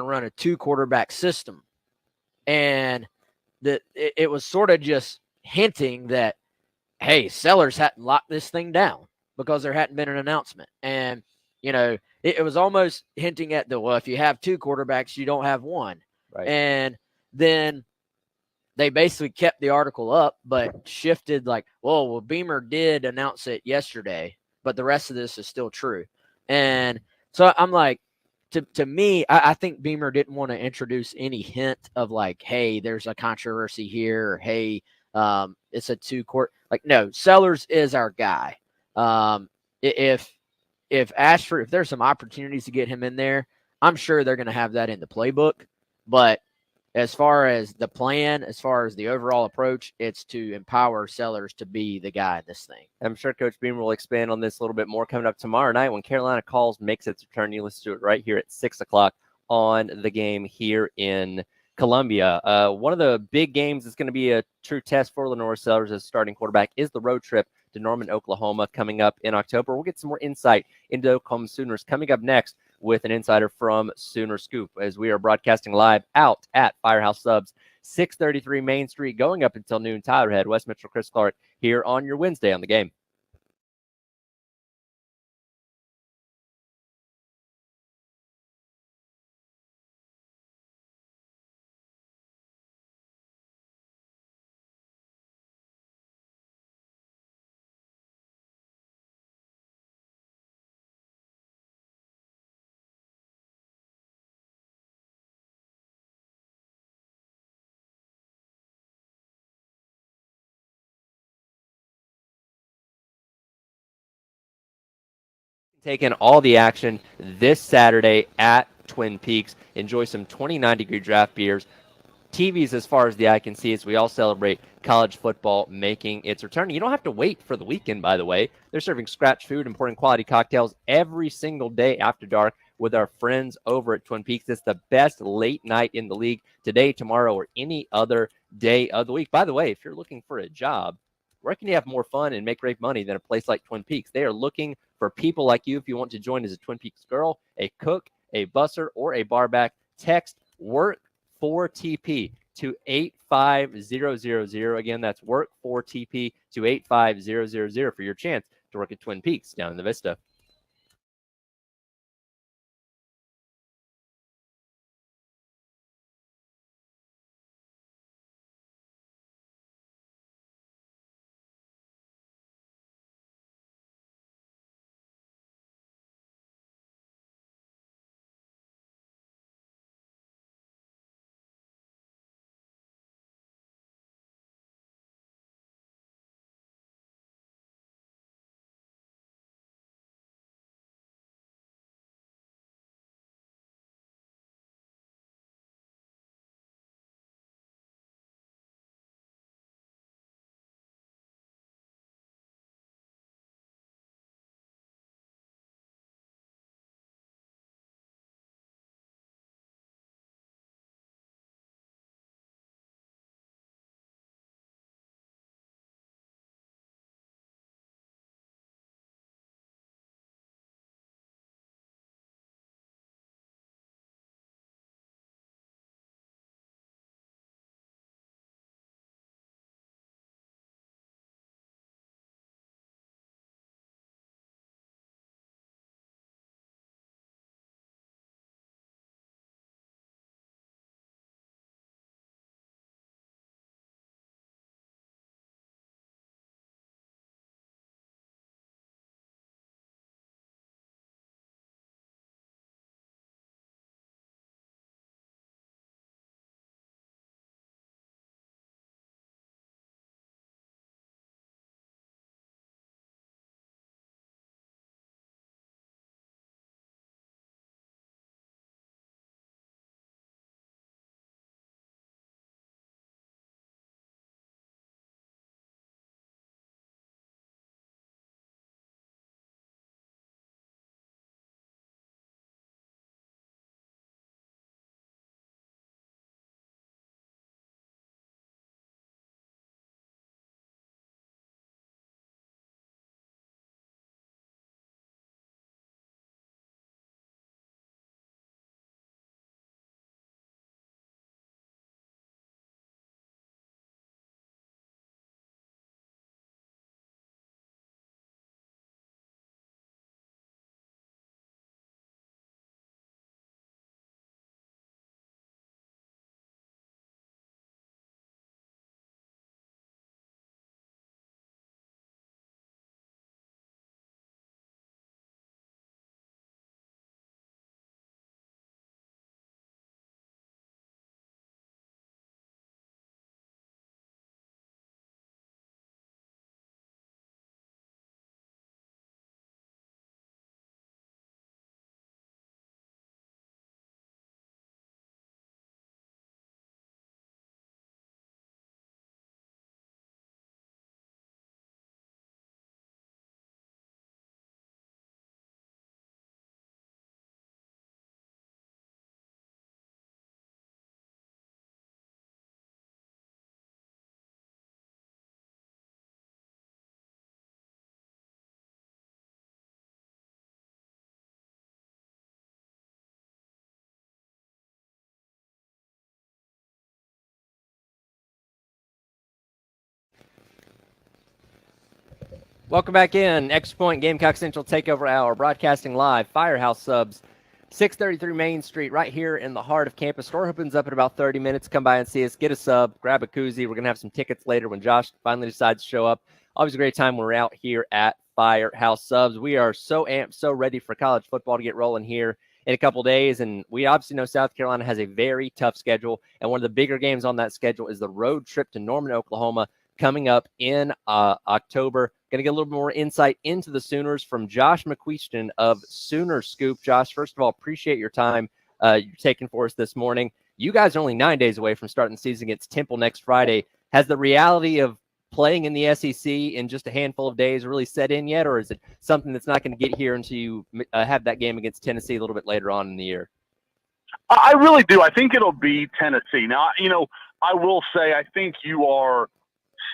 run a 2-quarterback system. And it was sort of just hinting that, hey, Sellers hadn't locked this thing down because there hadn't been an announcement. And, it was almost hinting at well, if you have 2 quarterbacks, you don't have one. Right. And then they basically kept the article up, but shifted well, Beamer did announce it yesterday, but the rest of this is still true. And so I'm like, to me, I think Beamer didn't want to introduce any hint of hey, there's a controversy here, or hey, it's a 2-court. No, Sellers is our guy. If Ashford, if there's some opportunities to get him in there, I'm sure they're going to have that in the playbook. But as far as the plan, as far as the overall approach, it's to empower Sellers to be the guy in this thing. I'm sure Coach Beamer will expand on this a little bit more coming up tomorrow night when Carolina Calls makes its return. You listen to it right here at 6 o'clock on the game here in Columbia. One of the big games that's going to be a true test for Lenore Sellers as starting quarterback is the road trip to Norman, Oklahoma, coming up in October. We'll get some more insight into Oklahoma Sooners coming up next with an insider from Sooner Scoop as we are broadcasting live out at Firehouse Subs, 633 Main Street, going up until noon. Tyler Head, West Mitchell, Chris Clark here on your Wednesday on the game. Taking all the action this Saturday at Twin Peaks. Enjoy some 29-degree draft beers. TVs as far as the eye can see as we all celebrate college football making its return. You don't have to wait for the weekend, by the way. They're serving scratch food and pouring quality cocktails every single day after dark with our friends over at Twin Peaks. It's the best late night in the league today, tomorrow, or any other day of the week. By the way, if you're looking for a job, where can you have more fun and make great money than a place like Twin Peaks? They are looking for people like you. If you want to join as a Twin Peaks girl, a cook, a busser, or a barback, text WORK for TP to 85000. Again, that's work for TP to 85000 for your chance to work at Twin Peaks down in the Vista. Welcome back in. Extra Point Gamecock Central Takeover Hour, broadcasting live. Firehouse Subs, 633 Main Street, right here in the heart of campus. Store opens up in about 30 minutes. Come by and see us. Get a sub. Grab a koozie. We're going to have some tickets later when Josh finally decides to show up. Always a great time when we're out here at Firehouse Subs. We are so amped, so ready for college football to get rolling here in a couple days. And we obviously know South Carolina has a very tough schedule. And one of the bigger games on that schedule is the road trip to Norman, Oklahoma, coming up in October. Going to get a little more insight into the Sooners from Josh McQueeston of Sooner Scoop. Josh, first of all, appreciate your time you're taking for us this morning. You guys are only 9 days away from starting the season against Temple next Friday. Has the reality of playing in the SEC in just a handful of days really set in yet, or is it something that's not going to get here until you have that game against Tennessee a little bit later on in the year? I really do. I think it'll be Tennessee. Now, I will say I think you are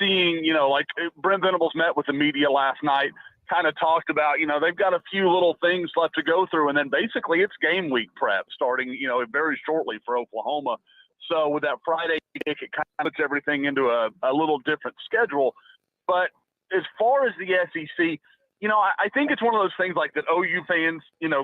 seeing, like Brent Venables met with the media last night, kind of talked about, they've got a few little things left to go through, and then basically it's game week prep starting, very shortly for Oklahoma. So with that Friday kick, it kind of puts everything into a little different schedule. But as far as the SEC, I think it's one of those things like that OU fans,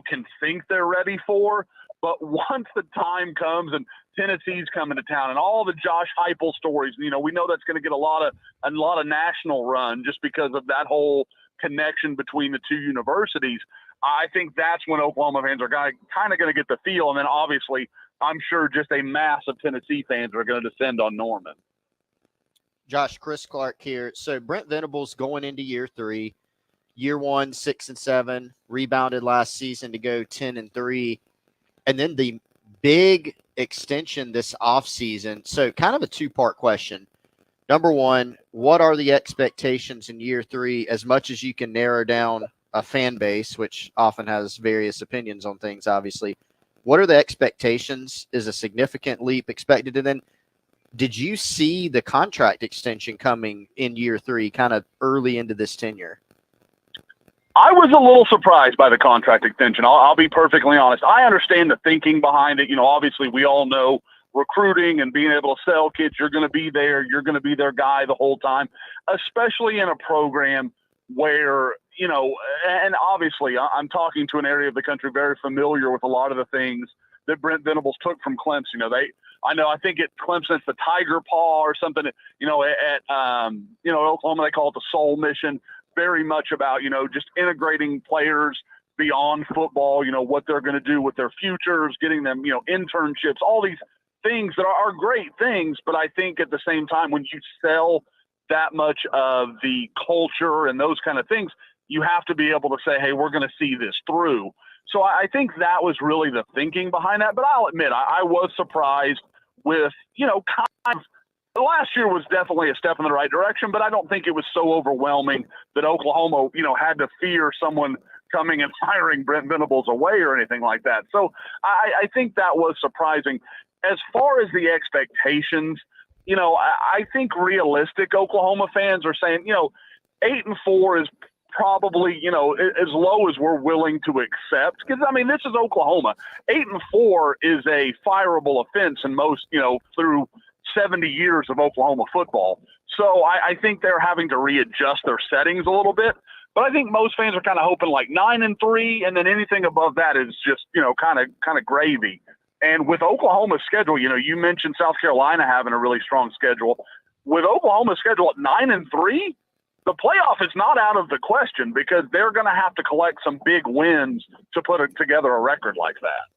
can think they're ready for. But once the time comes and Tennessee's coming to town and all the Josh Heupel stories, we know that's going to get a lot of national run just because of that whole connection between the two universities. I think that's when Oklahoma fans are kind of going to get the feel. And then obviously, I'm sure just a mass of Tennessee fans are going to descend on Norman. Josh, Chris Clark here. So Brent Venables going into year 3, year 1, 6-7, rebounded last season to go 10-3. And then the big extension this offseason. So kind of a two-part question. Number one, what are the expectations in year 3, as much as you can narrow down a fan base, which often has various opinions on things, obviously. What are the expectations? Is a significant leap expected? And then did you see the contract extension coming in year 3, kind of early into this tenure? I was a little surprised by the contract extension. I'll be perfectly honest. I understand the thinking behind it. Obviously we all know recruiting and being able to sell kids, you're going to be there. You're going to be their guy the whole time, especially in a program where, and obviously I'm talking to an area of the country very familiar with a lot of the things that Brent Venables took from Clemson. I think at Clemson it's the Tiger Paw or something, at Oklahoma they call it the Soul Mission. Very much about, just integrating players beyond football, what they're going to do with their futures, getting them, internships, all these things that are great things. But I think at the same time, when you sell that much of the culture and those kind of things, you have to be able to say, hey, we're going to see this through. So I think that was really the thinking behind that. But I'll admit, I was surprised with, kind of, last year was definitely a step in the right direction, but I don't think it was so overwhelming that Oklahoma, had to fear someone coming and hiring Brent Venables away or anything like that. So I think that was surprising. As far as the expectations, I think realistic Oklahoma fans are saying, 8-4 is probably, as low as we're willing to accept. Because, this is Oklahoma. 8-4 is a fireable offense in most, through 70 years of Oklahoma football. So I think they're having to readjust their settings a little bit. But I think most fans are kind of hoping like 9-3, and then anything above that is just, kind of gravy. And with Oklahoma's schedule, you mentioned South Carolina having a really strong schedule. With Oklahoma's schedule at 9-3, the playoff is not out of the question because they're going to have to collect some big wins to put together a record like that.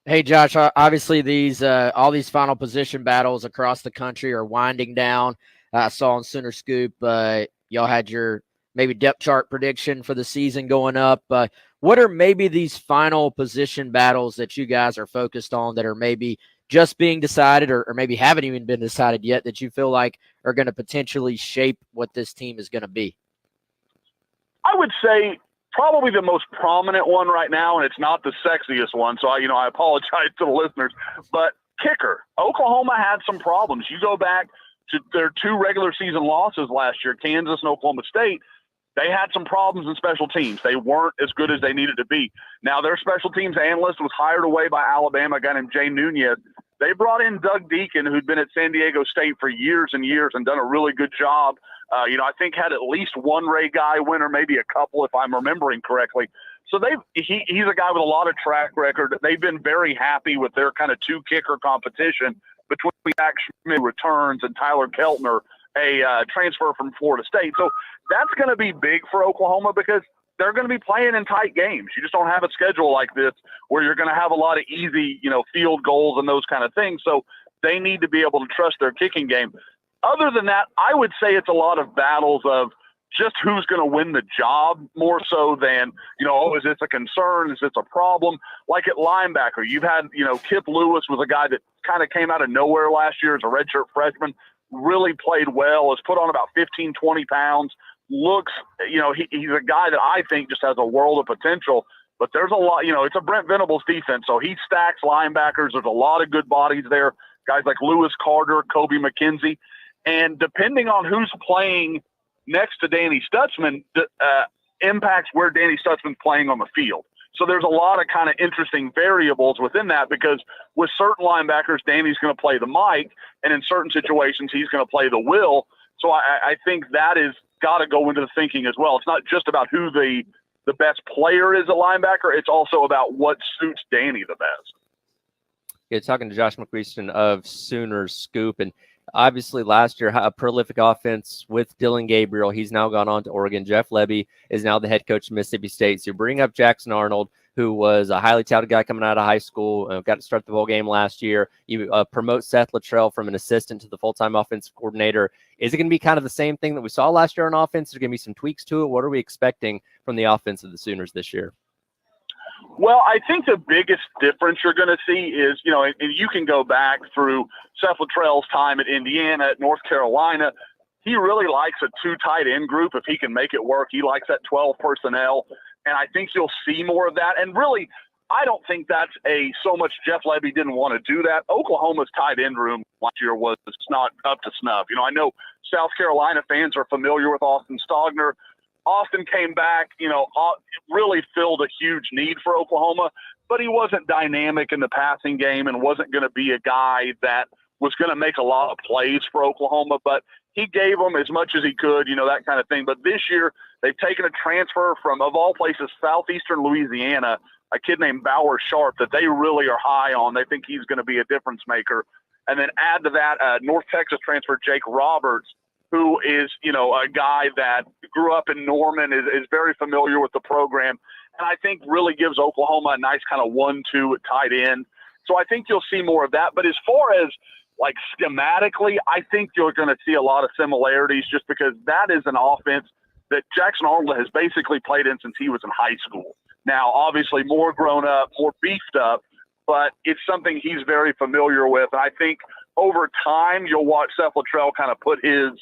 Hey, Josh, obviously these all these final position battles across the country are winding down. I saw on Sooner Scoop, y'all had your maybe depth chart prediction for the season going up. What are maybe these final position battles that you guys are focused on that are maybe just being decided or maybe haven't even been decided yet that you feel like are going to potentially shape what this team is going to be? I would say probably the most prominent one right now, and it's not the sexiest one, so I apologize to the listeners, but kicker. Oklahoma had some problems. You go back to their 2 regular season losses last year, Kansas and Oklahoma State, they had some problems in special teams. They weren't as good as they needed to be. Now, their special teams analyst was hired away by Alabama, a guy named Jay Nunez. They brought in Doug Deacon, who'd been at San Diego State for years and years and done a really good job I think had at least one Ray Guy win or maybe a couple if I'm remembering correctly. So he's a guy with a lot of track record. They've been very happy with their kind of two kicker competition between Zach Schmidt returns and Tyler Keltner, a transfer from Florida State. So that's going to be big for Oklahoma because they're going to be playing in tight games. You just don't have a schedule like this where you're going to have a lot of easy, field goals and those kind of things. So they need to be able to trust their kicking game. Other than that, I would say it's a lot of battles of just who's going to win the job more so than, is this a concern? Is this a problem? Like at linebacker, you've had, Kip Lewis was a guy that kind of came out of nowhere last year as a redshirt freshman, really played well, has put on about 15, 20 pounds, looks, he's a guy that I think just has a world of potential. But there's a lot, it's a Brent Venables defense, so he stacks linebackers. There's a lot of good bodies there, guys like Lewis Carter, Kobe McKenzie. And depending on who's playing next to Danny Stutzman, impacts where Danny Stutzman's playing on the field. So there's a lot of kind of interesting variables within that because with certain linebackers, Danny's going to play the Mike, and in certain situations, he's going to play the Will. So I think that is got to go into the thinking as well. It's not just about who the best player is a linebacker. It's also about what suits Danny the best. Yeah, talking to Josh McCreaston of Sooners Scoop, and obviously last year a prolific offense with Dylan Gabriel. He's now gone on to Oregon. Jeff Lebby is now the head coach of Mississippi State. So you bring up Jackson Arnold, who was a highly touted guy coming out of high school, got to start the bowl game last year. You promote Seth Luttrell from an assistant to the full-time offensive coordinator. Is it going to be kind of the same thing that we saw last year on offense? Is there going to be some tweaks to it? What are we expecting from the offense of the Sooners this year? Well, I think the biggest difference you're going to see is, and you can go back through Seth Luttrell's time at Indiana, at North Carolina. He really likes a two tight end group if he can make it work. He likes that 12 personnel, and I think you'll see more of that. And really, I don't think that's so much Jeff Lebby didn't want to do that. Oklahoma's tight end room last year was not up to snuff. I know South Carolina fans are familiar with Austin Stogner. Austin came back, really filled a huge need for Oklahoma, but he wasn't dynamic in the passing game and wasn't going to be a guy that was going to make a lot of plays for Oklahoma, but he gave them as much as he could, that kind of thing. But this year they've taken a transfer from, of all places, southeastern Louisiana, a kid named Bauer Sharp that they really are high on. They think he's going to be a difference maker. And then add to that North Texas transfer Jake Roberts, who is, a guy that grew up in Norman, is very familiar with the program, and I think really gives Oklahoma a nice kind of 1-2 at tight end. So I think you'll see more of that. But as far as, like, schematically, I think you're going to see a lot of similarities just because that is an offense that Jackson Arnold has basically played in since he was in high school. Now, obviously, more grown up, more beefed up, but it's something he's very familiar with. And I think over time you'll watch Seth Luttrell kind of put his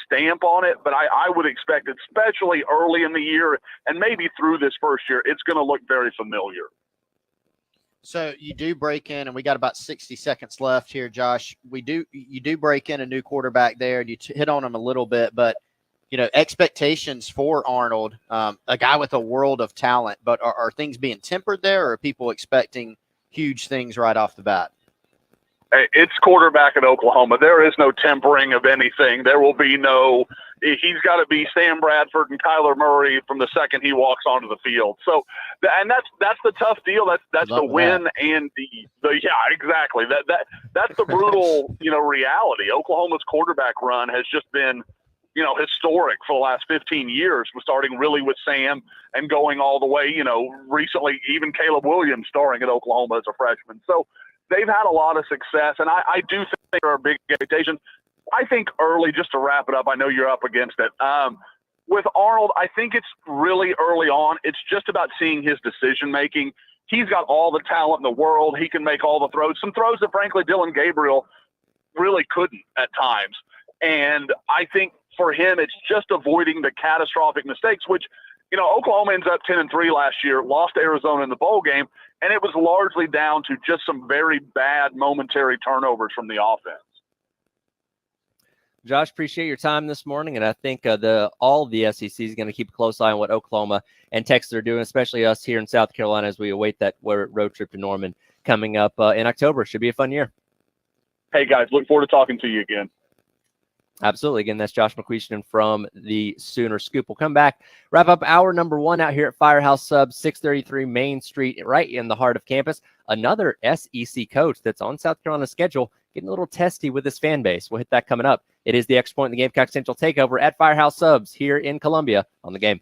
stamp on it, but I would expect, especially early in the year and maybe through this first year, it's going to look very familiar. So you do break in, and we got about 60 seconds left here, Josh. You do break in a new quarterback there, and you hit on him a little bit, but expectations for Arnold, a guy with a world of talent, but are things being tempered there, or are people expecting huge things right off the bat? It's quarterback at Oklahoma. There is no tempering of anything. There will be no – he's got to be Sam Bradford and Kyler Murray from the second he walks onto the field. So, and that's the tough deal. That's the win and the yeah, exactly. That's the brutal, reality. Oklahoma's quarterback run has just been, historic for the last 15 years, starting really with Sam and going all the way, recently even Caleb Williams starring at Oklahoma as a freshman. So, they've had a lot of success, and I do think there are big expectations. I think early, just to wrap it up, I know you're up against it. With Arnold, I think it's really early on. It's just about seeing his decision-making. He's got all the talent in the world. He can make all the throws. Some throws that, frankly, Dylan Gabriel really couldn't at times. And I think for him, it's just avoiding the catastrophic mistakes, which, Oklahoma ends up 10-3 last year, lost to Arizona in the bowl game, and it was largely down to just some very bad momentary turnovers from the offense. Josh, appreciate your time this morning, and I think all the SEC is going to keep a close eye on what Oklahoma and Texas are doing, especially us here in South Carolina as we await that road trip to Norman coming up in October. Should be a fun year. Hey, guys, look forward to talking to you again. Absolutely. Again, that's Josh McQuiston from the Sooner Scoop. We'll come back, wrap up hour number 1 out here at Firehouse Subs, 633 Main Street, right in the heart of campus. Another SEC coach that's on South Carolina's schedule, getting a little testy with his fan base. We'll hit that coming up. It is the X Point in the Gamecock Central Takeover at Firehouse Subs here in Columbia on the Game.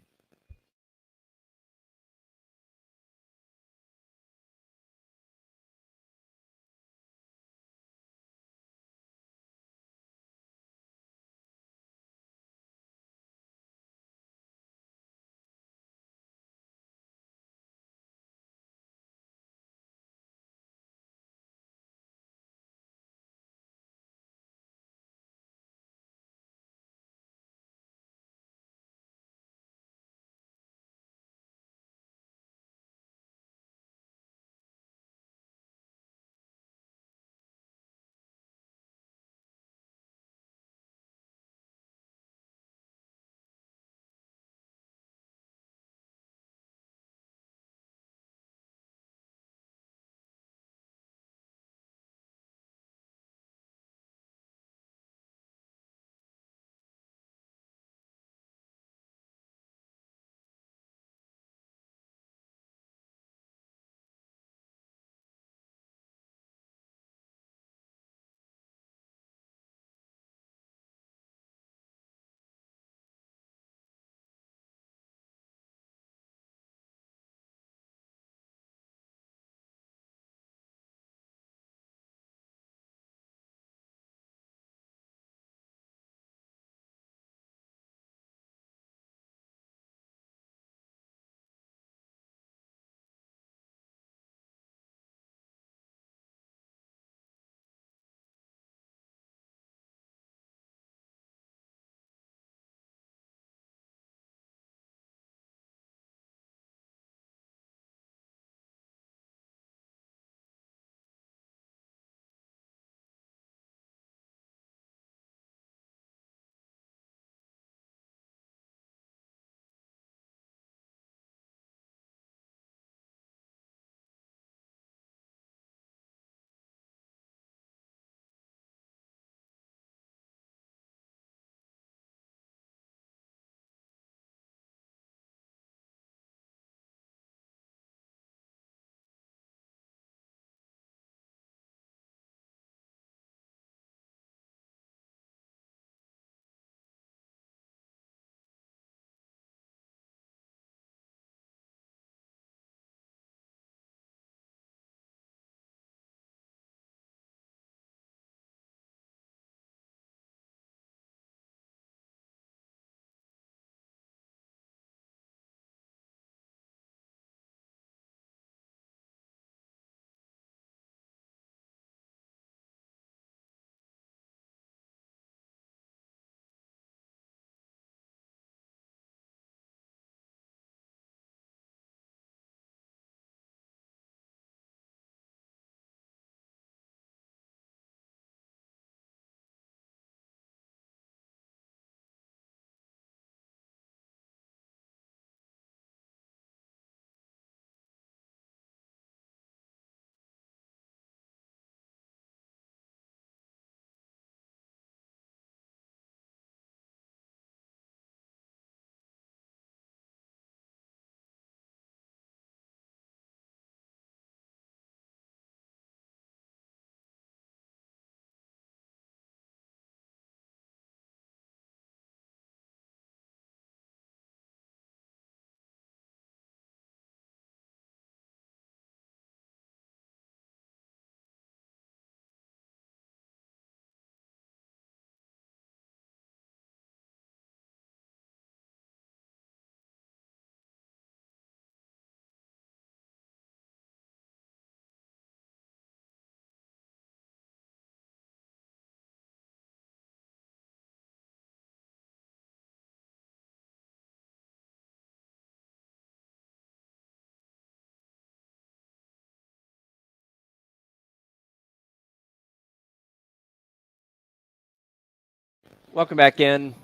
Welcome back in.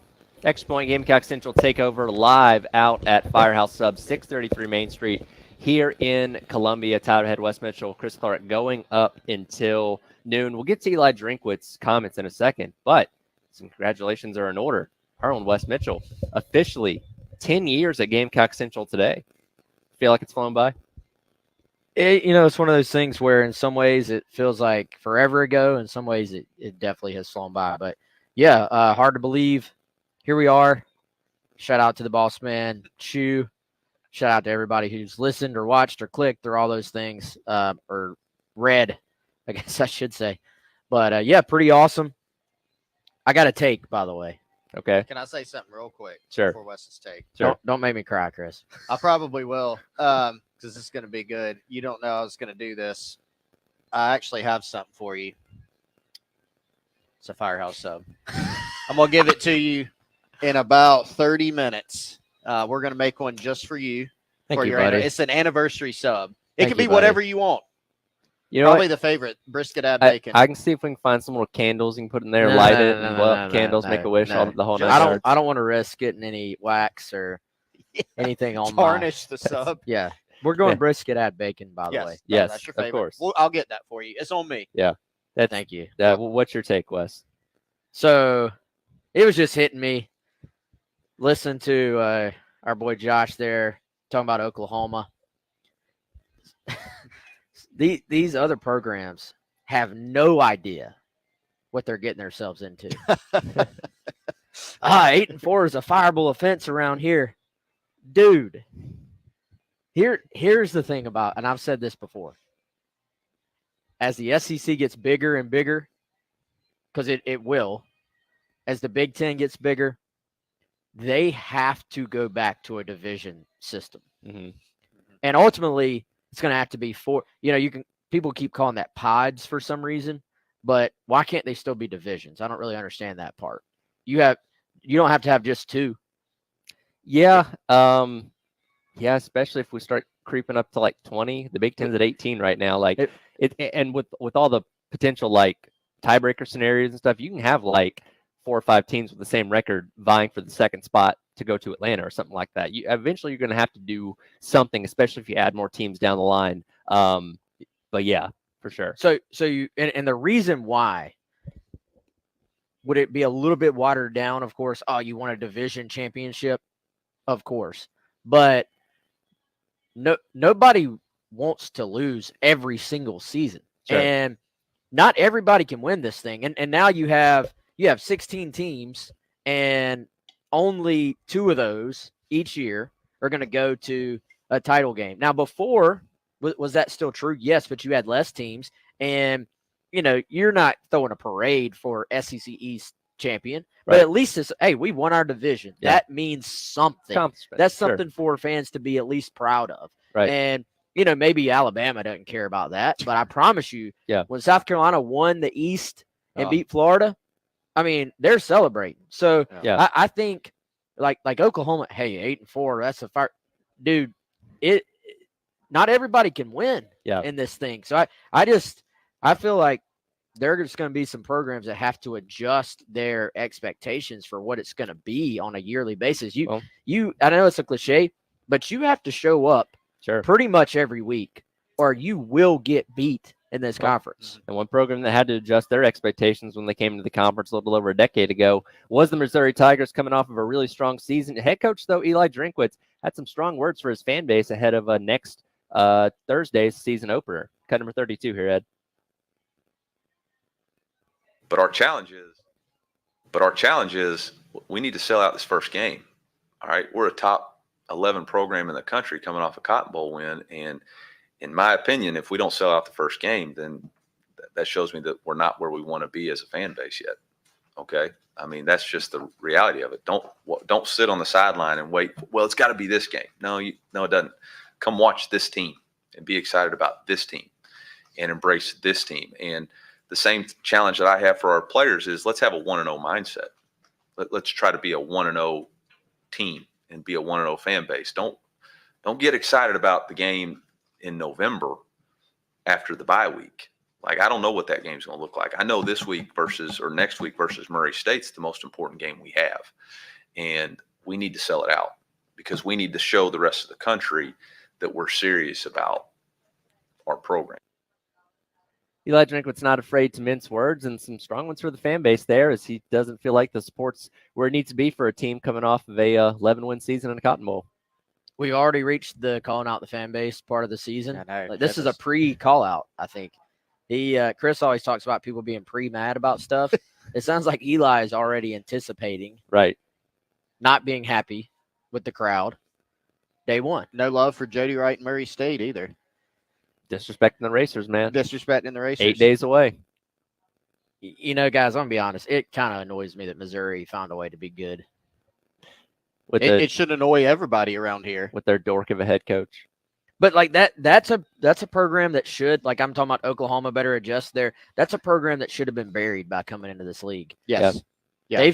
X Point Gamecock Central Takeover live out at Firehouse Subs, 633 Main Street here in Columbia. Tyler Head, West Mitchell, Chris Clark going up until noon. We'll get to Eli Drinkwitz's comments in a second, but some congratulations are in order. Our own Wes Mitchell, officially 10 years at Gamecock Central today. Feel like it's flown by? It's one of those things where in some ways it feels like forever ago. In some ways it definitely has flown by. But yeah, hard to believe. Here we are. Shout out to the boss man, Chew. Shout out to everybody who's listened or watched or clicked or all those things, or read, I guess I should say. But yeah, pretty awesome. I got a take, by the way. Okay. Can I say something real quick? Sure. Before Wes's take. Sure. Don't make me cry, Chris. I probably will, because it's going to be good. You don't know I was going to do this. I actually have something for you. It's a Firehouse sub. I'm going to give it to you in about 30 minutes. We're going to make one just for you. Thank you, buddy. It's an anniversary sub. It Thank can be you, buddy. whatever you want. You know Probably what? the favorite, brisket add bacon. I can see if we can find some little candles you can put in there, No, light no, it, no, and no, blow no, up no, candles, no, make a wish, no. all the whole Just- night. I don't want to risk getting any wax or anything on Tarnish the sub. Yeah, we're going Yeah. brisket add bacon, by the Yes, way. Yes, that's your of favorite. course. Well, I'll get that for you. It's on me. That's, Thank you. what's your take, Wes? So it was just hitting me. Listen to our boy Josh there talking about Oklahoma. These other programs have no idea what they're getting themselves into. 8-4 is a fireable offense around here. Dude, here's the thing about, and I've said this before. As the SEC gets bigger and bigger, because it will, as the Big Ten gets bigger, they have to go back to a division system. Mm-hmm. And ultimately, it's going to have to be people keep calling that pods for some reason, but why can't they still be divisions? I don't really understand that part. You don't have to have just two. Yeah. Yeah, especially if we start creeping up to like 20. The Big Ten's at 18 right now. Like and with all the potential like tiebreaker scenarios and stuff, you can have like 4 or 5 teams with the same record vying for the second spot to go to Atlanta or something like that. Eventually you're going to have to do something, especially if you add more teams down the line. But yeah, for sure. So you and the reason why would it be a little bit watered down? Of course. Oh, you want a division championship, of course, but nobody wants to lose every single season, Sure. and not everybody can win this thing. And now you have 16 teams, and only 2 of those each year are going to go to a title game. Now, before, was that still true? Yes, but you had less teams, and you're not throwing a parade for SEC East champion, Right. but at least it's, hey, we won our division. Yeah. That means something. That's something for fans to be at least proud of. Right. And maybe Alabama doesn't care about that, but I promise you, Yeah. when South Carolina won the East and Oh. beat Florida, I mean, they're celebrating. So Yeah. I think like Oklahoma, hey, 8-4, that's a fire, dude. Not everybody can win in this thing. So I feel like there are just going to be some programs that have to adjust their expectations for what it's going to be on a yearly basis. I know it's a cliche, but you have to show up pretty much every week, or you will get beat in this conference. And one program that had to adjust their expectations when they came into the conference a little over a decade ago was the Missouri Tigers, coming off of a really strong season. Head coach, though, Eli Drinkwitz, had some strong words for his fan base ahead of next Thursday's season opener. Cut number 32 here, Ed. But our challenge is we need to sell out this first game. All right. We're a top 11 program in the country coming off a Cotton Bowl win. And in my opinion, if we don't sell out the first game, then that shows me that we're not where we want to be as a fan base yet. Okay. I mean, that's just the reality of it. Don't sit on the sideline and wait. Well, it's got to be this game. No, it doesn't. Come watch this team and be excited about this team and embrace this team. And the same challenge that I have for our players is let's have a 1-0 mindset. Let's try to be a 1-0 team and be a 1-0 fan base. Don't get excited about the game in November after the bye week. Like, I don't know what that game's going to look like. I know this week next week versus Murray State's the most important game we have. And we need to sell it out because we need to show the rest of the country that we're serious about our program. Eli Drinkwitz not afraid to mince words, and some strong ones for the fan base there, as he doesn't feel like the support's where it needs to be for a team coming off of a 11-win season in a Cotton Bowl. We've already reached the calling out the fan base part of the season. I know. Like, this is a pre-call out, I think. Chris always talks about people being pre-mad about stuff. It sounds like Eli is already anticipating Right. not being happy with the crowd day one. No love for Jody Wright and Murray State either. Disrespecting the Racers, man. Disrespecting the Racers. 8 days away. You know, guys, I'm going to be honest. It kind of annoys me that Missouri found a way to be good. With It should annoy everybody around here. with their dork of a head coach. But like that's a program that should, like I'm talking about Oklahoma better adjust there. That's a program that should have been buried by coming into this league. Yes. Yeah.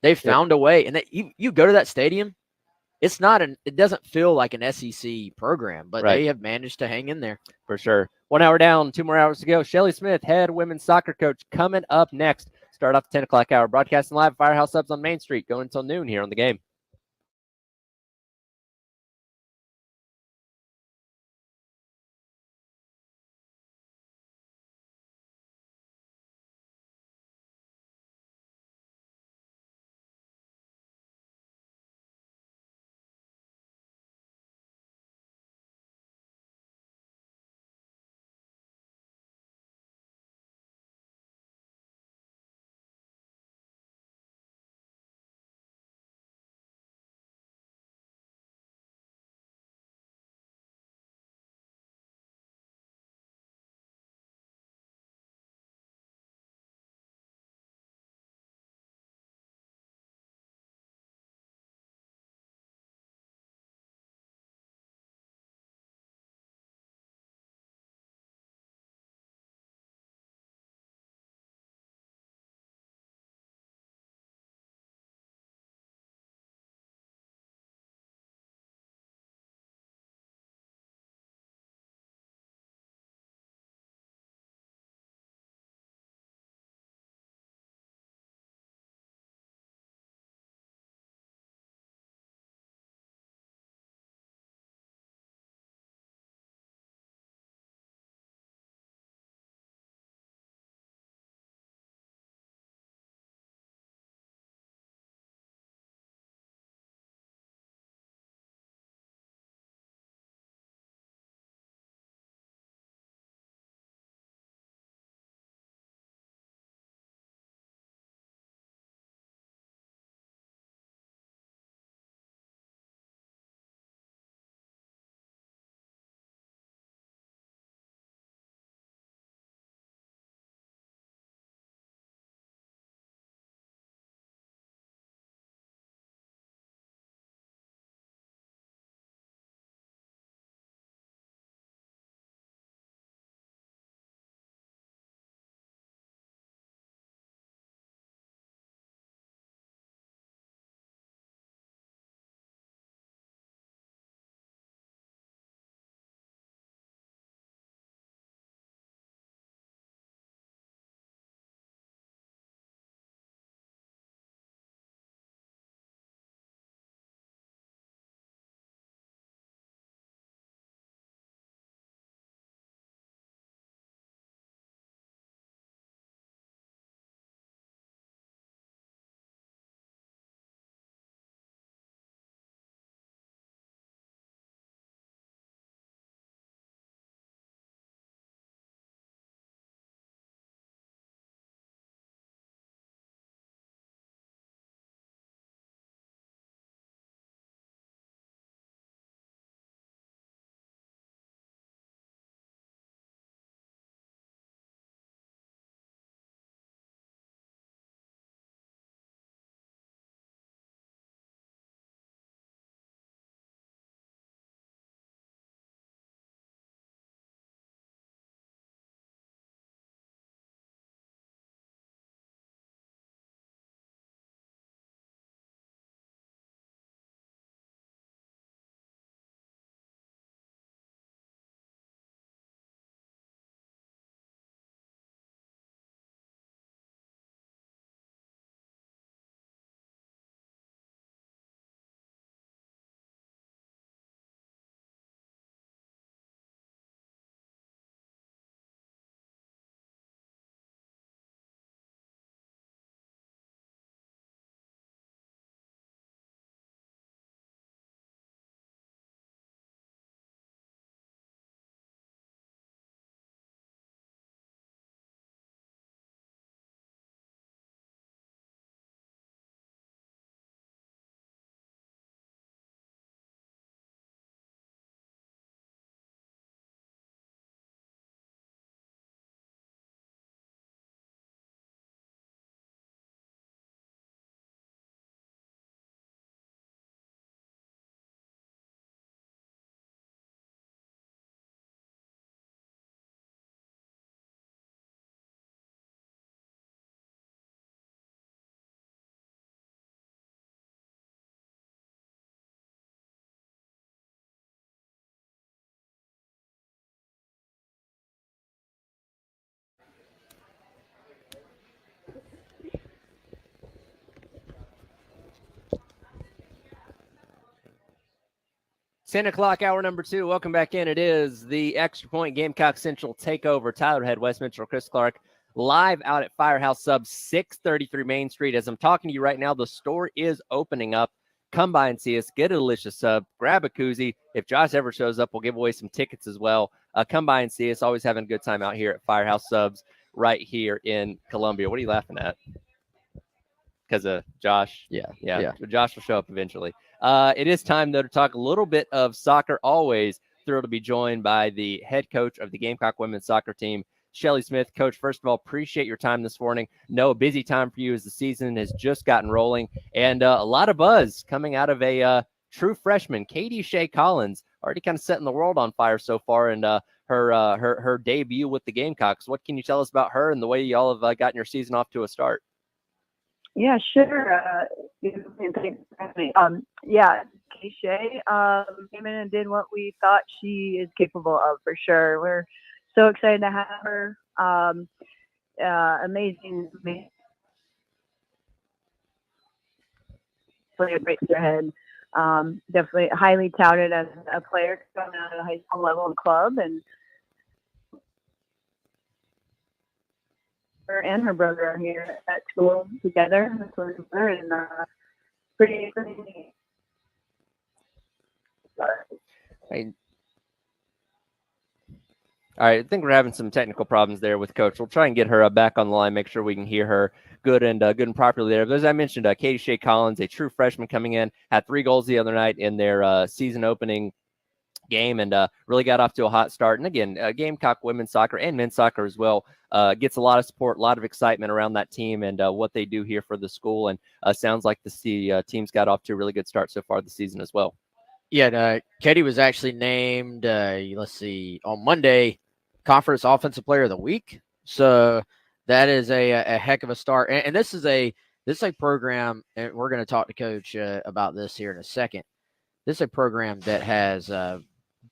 They've found a way, and you go to that stadium, it doesn't feel like an SEC program, but Right. they have managed to hang in there. For sure. 1 hour down, 2 more hours to go. Shelly Smith, head women's soccer coach, coming up next. Start off the 10 o'clock hour. Broadcasting live, Firehouse Subs on Main Street, going until noon here on the game. 10 o'clock, hour number 2. Welcome back in. It is the Extra Point Gamecock Central Takeover. Tyler Head, Wes Mitchell, Chris Clark, live out at Firehouse Sub 633 Main Street. As I'm talking to you right now, the store is opening up. Come by and see us. Get a delicious sub. Grab a koozie. If Josh ever shows up, we'll give away some tickets as well. Come by and see us. Always having a good time out here at Firehouse Subs right here in Columbia. What are you laughing at? Because of Josh? Yeah. Josh will show up eventually. It is time, though, to talk a little bit of soccer. Always thrilled to be joined by the head coach of the Gamecock women's soccer team, Shelly Smith. Coach, first of all, appreciate your time this morning. Know a busy time for you as the season has just gotten rolling, and a lot of buzz coming out of a true freshman, Katie Shea Collins, already kind of setting the world on fire so far, and her debut with the Gamecocks. What can you tell us about her and the way y'all have gotten your season off to a start? Yeah, sure. Thanks for having me. Katie Shea came in and did what we thought she is capable of for sure. We're so excited to have her. Amazing. Play a great head. Definitely highly touted as a player coming out of the high school level and club, and her and her brother are here at school together, and pretty neat. All right, I think we're having some technical problems there with Coach. We'll try and get her back on the line, make sure we can hear her good and properly there. But as I mentioned, Katie Shea Collins, a true freshman coming in, had 3 goals the other night in their season opening game, and really got off to a hot start. And again, Gamecock women's soccer and men's soccer as well gets a lot of support, a lot of excitement around that team and what they do here for the school. And sounds like the team's got off to a really good start so far this season as well. Yeah, Katie was actually named, on Monday, Conference Offensive Player of the Week. So that is a heck of a start. And this is a program, and we're going to talk to Coach about this here in a second. This is a program that has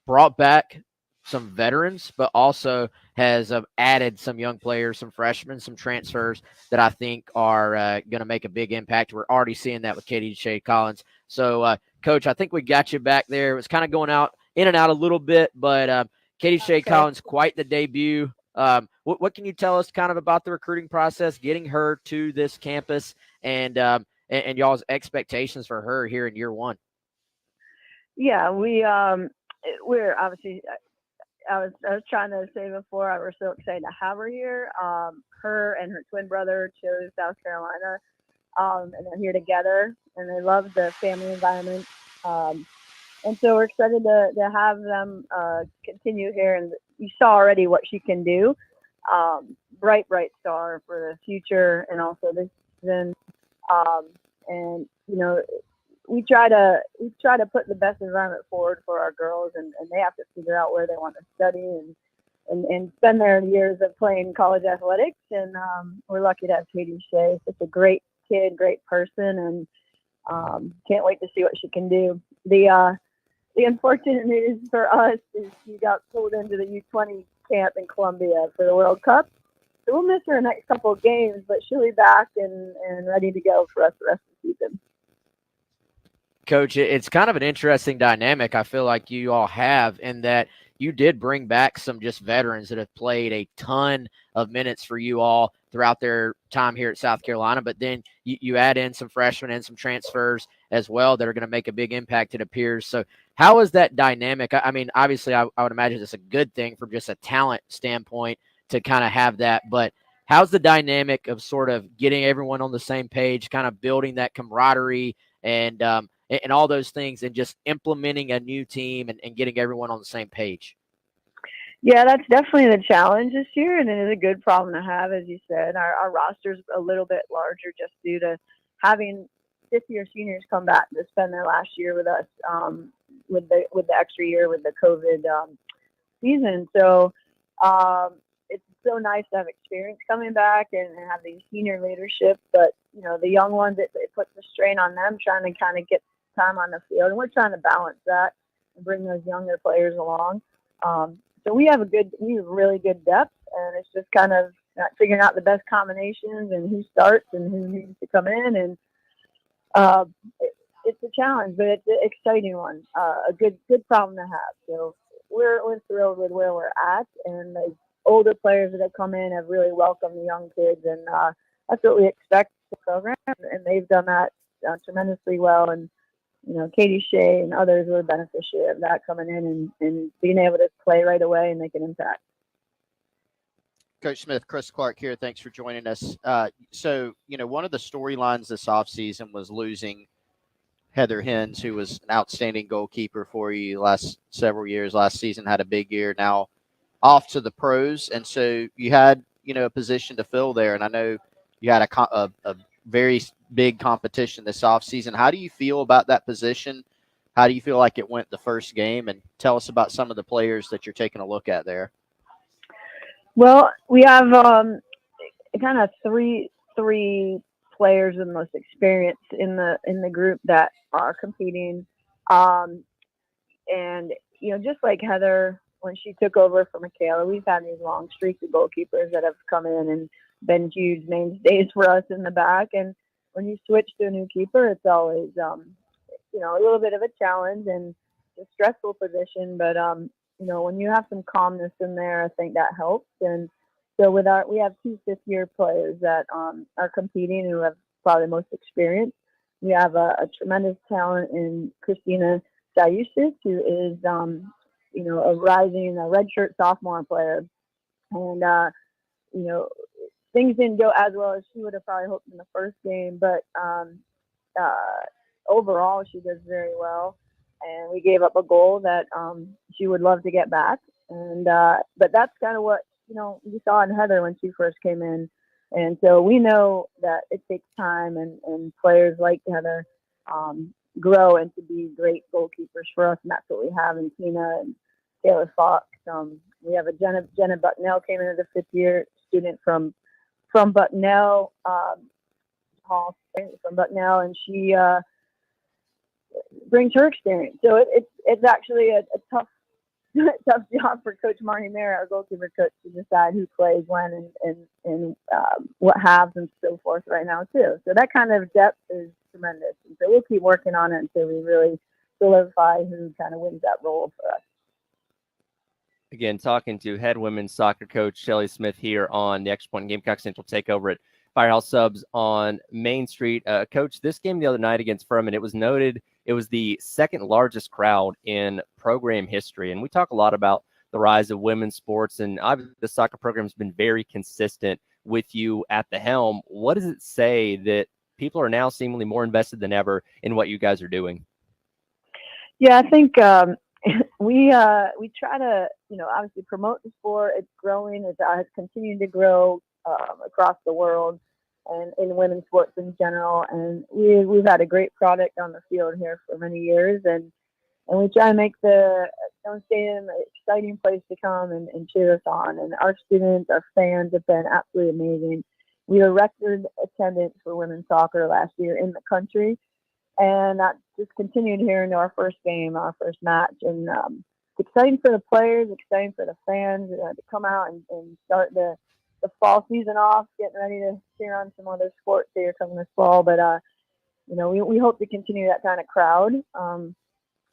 brought back some veterans, but also has added some young players, some freshmen, some transfers that I think are going to make a big impact. We're already seeing that with Katie Shea Collins. So, Coach, I think we got you back there. It was kind of going in and out a little bit, but Katie Shea Collins, quite the debut. What can you tell us kind of about the recruiting process, getting her to this campus, and y'all's expectations for her here in year one? Yeah, we're obviously. I was trying to say before, we're so excited to have her here. Her and her twin brother chose South Carolina, and they're here together, and they love the family environment. And so we're excited to have them continue here. And you saw already what she can do. Bright star for the future and also this season. And we try to put the best environment forward for our girls, and they have to figure out where they want to study and spend their years of playing college athletics. And we're lucky to have Katie Shea. Such a great kid, great person, and can't wait to see what she can do. The unfortunate news for us is she got pulled into the U20 camp in Columbia for the World Cup. So we'll miss her the next couple of games, but she'll be back and ready to go for us the rest of the season. Coach, it's kind of an interesting dynamic I feel like you all have in that you did bring back some just veterans that have played a ton of minutes for you all throughout their time here at South Carolina, but then you add in some freshmen and some transfers as well that are going to make a big impact, it appears. So how is that dynamic? I mean, obviously, I would imagine it's a good thing from just a talent standpoint to kind of have that, but how's the dynamic of sort of getting everyone on the same page, kind of building that camaraderie and all those things, and just implementing a new team and getting everyone on the same page? Yeah, that's definitely the challenge this year, and it is a good problem to have, as you said. Our roster's a little bit larger just due to having fifth-year seniors come back to spend their last year with us, with the extra year with the COVID season. So it's so nice to have experience coming back and have these senior leadership, but the young ones, it puts a strain on them trying to kind of get time on the field, and we're trying to balance that and bring those younger players along. So we have really good depth, and it's just kind of figuring out the best combinations and who starts and who needs to come in. And it's a challenge, but it's an exciting one. A good problem to have. So we're thrilled with where we're at, and the older players that have come in have really welcomed the young kids, and that's what we expect the program, and they've done that tremendously well. And Katie Shea and others were a beneficiary of that coming in and being able to play right away and make an impact. Coach Smith, Chris Clark here. Thanks for joining us. So, one of the storylines this offseason was losing Heather Hens, who was an outstanding goalkeeper for you last several years. Last season had a big year. Now off to the pros, and so you had a position to fill there. And I know you had a very big competition this offseason. How do you feel about that position? How do you feel like it went the first game? And tell us about some of the players that you're taking a look at there. Well, we have kind of three players with the most experience in the group that are competing, and just like Heather when she took over for Michaela, we've had these long streaks of goalkeepers that have come in and been huge mainstays for us in the back. And when you switch to a new keeper, it's always a little bit of a challenge and a stressful position, but when you have some calmness in there, I think that helps. And so we have 2 fifth-year players that are competing and who have probably the most experience. We have a tremendous talent in Christina Sayusis, who is, a rising redshirt sophomore player. And, things didn't go as well as she would have probably hoped in the first game, but overall she does very well. And we gave up a goal that she would love to get back. And but that's kind of what we saw in Heather when she first came in. And so we know that it takes time, and players like Heather grow into be great goalkeepers for us, and that's what we have in Tina and Taylor Fox. We have a Jenna Bucknell came in as a 5th-year student from Bucknell, Hall from Bucknell, and she brings her experience. So it's actually a tough job for Coach Marnie Mayer, our goalkeeper coach, to decide who plays when and what halves and so forth right now too. So that kind of depth is tremendous. And so we'll keep working on it until we really solidify who kind of wins that role for us. Again, talking to head women's soccer coach Shelly Smith here on the Extra Point Gamecock Central Takeover at Firehouse Subs on Main Street. Coach, this game the other night against Furman, it was noted it was the second largest crowd in program history. And we talk a lot about the rise of women's sports, and obviously the soccer program has been very consistent with you at the helm. What does it say that people are now seemingly more invested than ever in what you guys are doing? Yeah, I think we try to, obviously promote the sport. It's growing. It's continuing to grow across the world and in women's sports in general. And we've had a great product on the field here for many years. And we try to make the Stone Stadium an exciting place to come and cheer us on. And our students, our fans have been absolutely amazing. We had a record attendance for women's soccer last year in the country. And that just continued here into our first game, our first match. And it's exciting for the players, exciting for the fans to come out and start the fall season off, getting ready to cheer on some other sports here coming this fall. But, we hope to continue that kind of crowd. And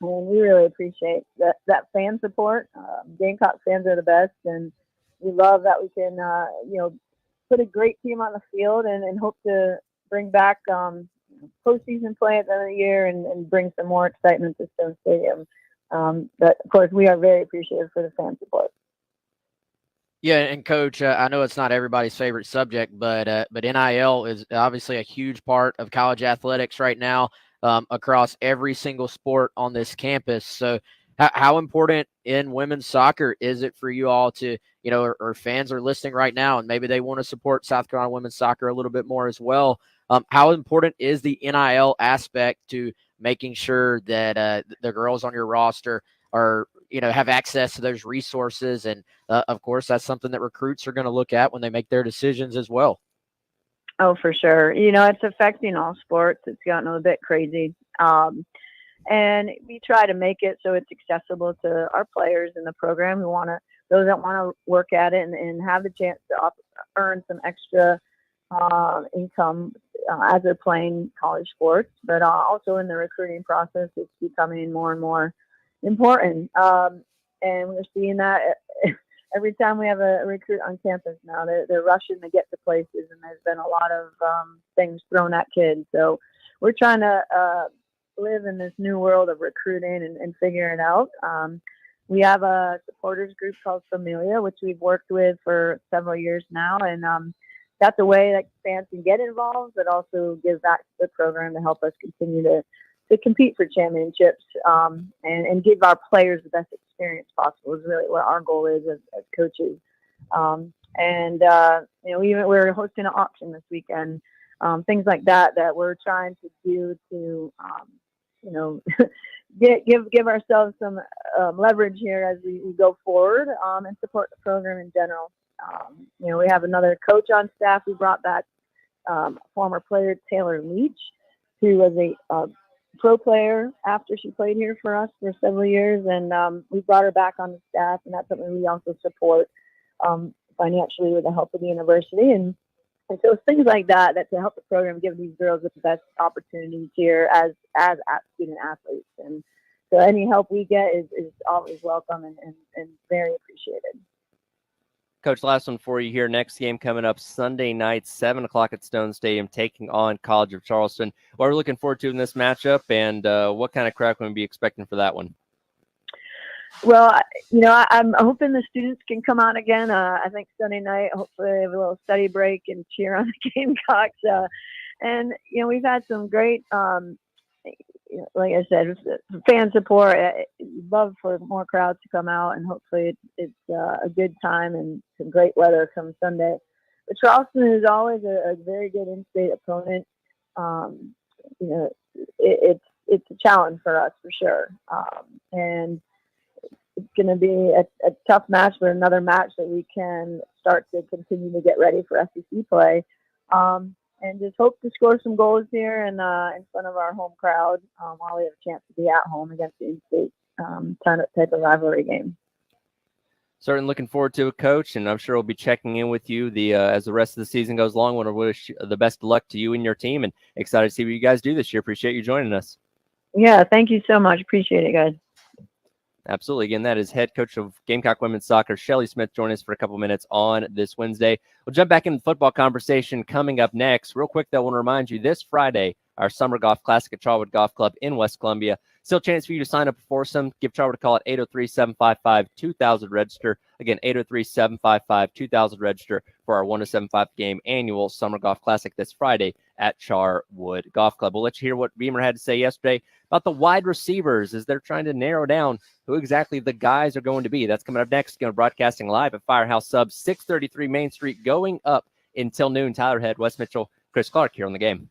we really appreciate that fan support. Gamecock fans are the best. And we love that we can, put a great team on the field and hope to bring back postseason play at the end of the year and bring some more excitement to Stone Stadium. But of course, we are very appreciative for the fan support. Yeah, and Coach, I know it's not everybody's favorite subject, but NIL is obviously a huge part of college athletics right now across every single sport on this campus. So how important in women's soccer is it for you all to, or fans are listening right now and maybe they want to support South Carolina women's soccer a little bit more as well? How important is the NIL aspect to making sure that the girls on your roster are, have access to those resources? And of course, that's something that recruits are going to look at when they make their decisions as well. Oh, for sure. It's affecting all sports. It's gotten a bit crazy. And we try to make it so it's accessible to our players in the program those that want to work at it and have the chance to earn some extra income as they're playing college sports, but also in the recruiting process, it's becoming more and more important. And we're seeing that every time we have a recruit on campus now. They're rushing to get to places, and there's been a lot of things thrown at kids. So we're trying to live in this new world of recruiting and figure it out. We have a supporters group called Familia, which we've worked with for several years now, and that's a way that fans can get involved, but also give back to the program to help us continue to compete for championships and give our players the best experience possible is really what our goal is as coaches. We're hosting an auction this weekend, things like that we're trying to do to, give ourselves some leverage here as we go forward and support the program in general. We have another coach on staff. We brought back former player Taylor Leach, who was a pro player after she played here for us for several years, and we brought her back on the staff, and that's something we also support financially with the help of the university. And so it's things like that to help the program give these girls the best opportunities here as student athletes. And so any help we get is always welcome and very appreciated. Coach, last one for you here. Next game coming up Sunday night, 7 o'clock at Stone Stadium, taking on College of Charleston. What are we looking forward to in this matchup, and what kind of crowd can we be expecting for that one? Well, I'm hoping the students can come out again. I think Sunday night, hopefully have a little study break and cheer on the Gamecocks. And we've had some great, like I said, fan support. Love for more crowds to come out, and hopefully it's a good time and some great weather come Sunday. But Charleston is always a very good in-state opponent. It's a challenge for us for sure. And it's going to be a tough match, but another match that we can start to continue to get ready for SEC play. And just hope to score some goals here in front of our home crowd while we have a chance to be at home against the in-state type of rivalry game. Certainly looking forward to it, Coach, and I'm sure we'll be checking in with you as the rest of the season goes along. Want to wish the best of luck to you and your team, and excited to see what you guys do this year. Appreciate you joining us. Yeah, thank you so much. Appreciate it, guys. Absolutely. Again, that is head coach of Gamecock Women's Soccer, Shelly Smith, joining us for a couple minutes on this Wednesday. We'll jump back into the football conversation coming up next. Real quick, though, I want to remind you this Friday, our Summer Golf Classic at Charwood Golf Club in West Columbia. Still a chance for you to sign up for some. Give Charwood a call at 803-755-2000 register. Again, 803-755-2000 register for our 1-7-5 game annual Summer Golf Classic this Friday at Charwood Golf Club. We'll let you hear what Beamer had to say yesterday about the wide receivers as they're trying to narrow down who exactly the guys are going to be. That's coming up next. Going broadcasting live at Firehouse Sub, 633 Main Street, going up until noon. Tyler Head, Wes Mitchell, Chris Clark here on the game.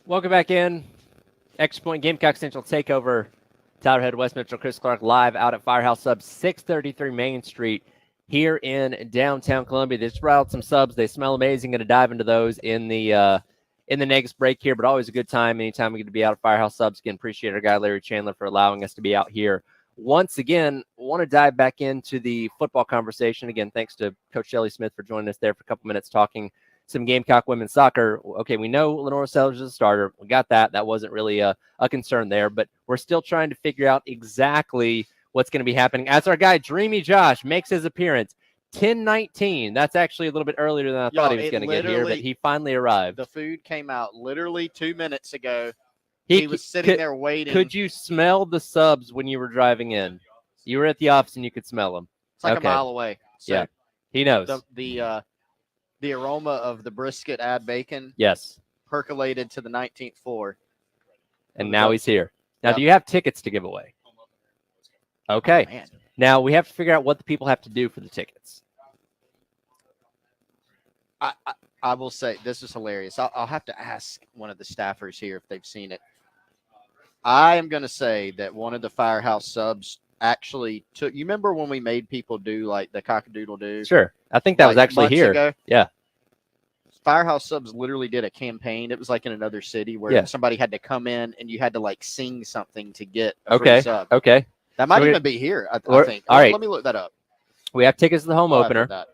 Welcome back in. Extra Point Gamecock Central Takeover. Tyler Head, West Mitchell, Chris Clark live out at Firehouse Subs, 633 Main Street here in downtown Columbia. They just brought out some subs. They smell amazing. Going to dive into those in the next break here, but always a good time anytime we get to be out at Firehouse Subs. Again, appreciate our guy Larry Chandler for allowing us to be out here. Once again, want to dive back into the football conversation. Again, thanks to Coach Shelley Smith for joining us there for a couple minutes talking some Gamecock women's soccer. Okay, we know Lenora Sellers is a starter. We got that. That wasn't really a concern there, but we're still trying to figure out exactly what's going to be happening as our guy Dreamy Josh makes his appearance. 10:19. That's actually a little bit earlier than I thought he was going to get here, but he finally arrived. The food came out literally 2 minutes ago. He was sitting there waiting. Could you smell the subs when you were driving in? You were at the office and you could smell them. It's like a mile away. So yeah, he knows. The aroma of the brisket add bacon percolated to the 19th floor. And now he's here. Now, do you have tickets to give away? Okay. Oh, man. Now, we have to figure out what the people have to do for the tickets. I will say, this is hilarious. I'll have to ask one of the staffers here if they've seen it. I am going to say that one of the Firehouse subs actually took – you remember when we made people do, like, the cock-a-doodle-doo? Sure. I think that was actually here. Ago? Yeah. Firehouse subs literally did a campaign. It was like in another city where somebody had to come in and you had to, like, sing something to get a free sub. Okay. That might even be here, I think. All right. Let me look that up. We have tickets to the home opener.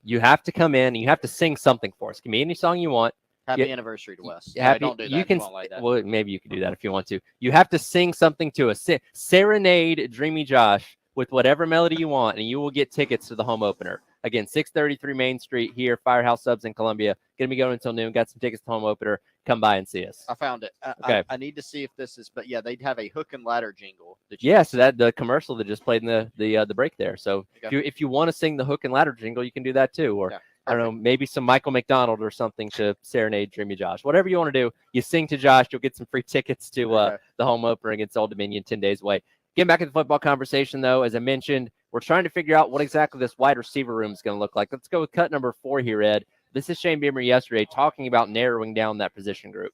You have to come in and you have to sing something for us. It can be any song you want. Happy anniversary to Wes. Don't do that. You can, like that. Well, maybe you can do that if you want to. You have to sing something to us. Serenade Dreamy Josh with whatever melody you want, and you will get tickets to the home opener. Again, 633 Main Street here, Firehouse Subs in Columbia. Going to be going until noon. Got some tickets to the home opener. Come by and see us. I found it. Okay. I need to see if this is, but yeah, they'd have a hook and ladder jingle. So that the commercial that just played in the break there. So if you want to sing the hook and ladder jingle, you can do that too. Or I don't know, maybe some Michael McDonald or something to serenade Dreamy Josh. Whatever you want to do, you sing to Josh. You'll get some free tickets to the home opener against Old Dominion 10 days away. Getting back to the football conversation, though, as I mentioned, we're trying to figure out what exactly this wide receiver room is going to look like. Let's go with cut number 4 here, Ed. This is Shane Beamer yesterday talking about narrowing down that position group.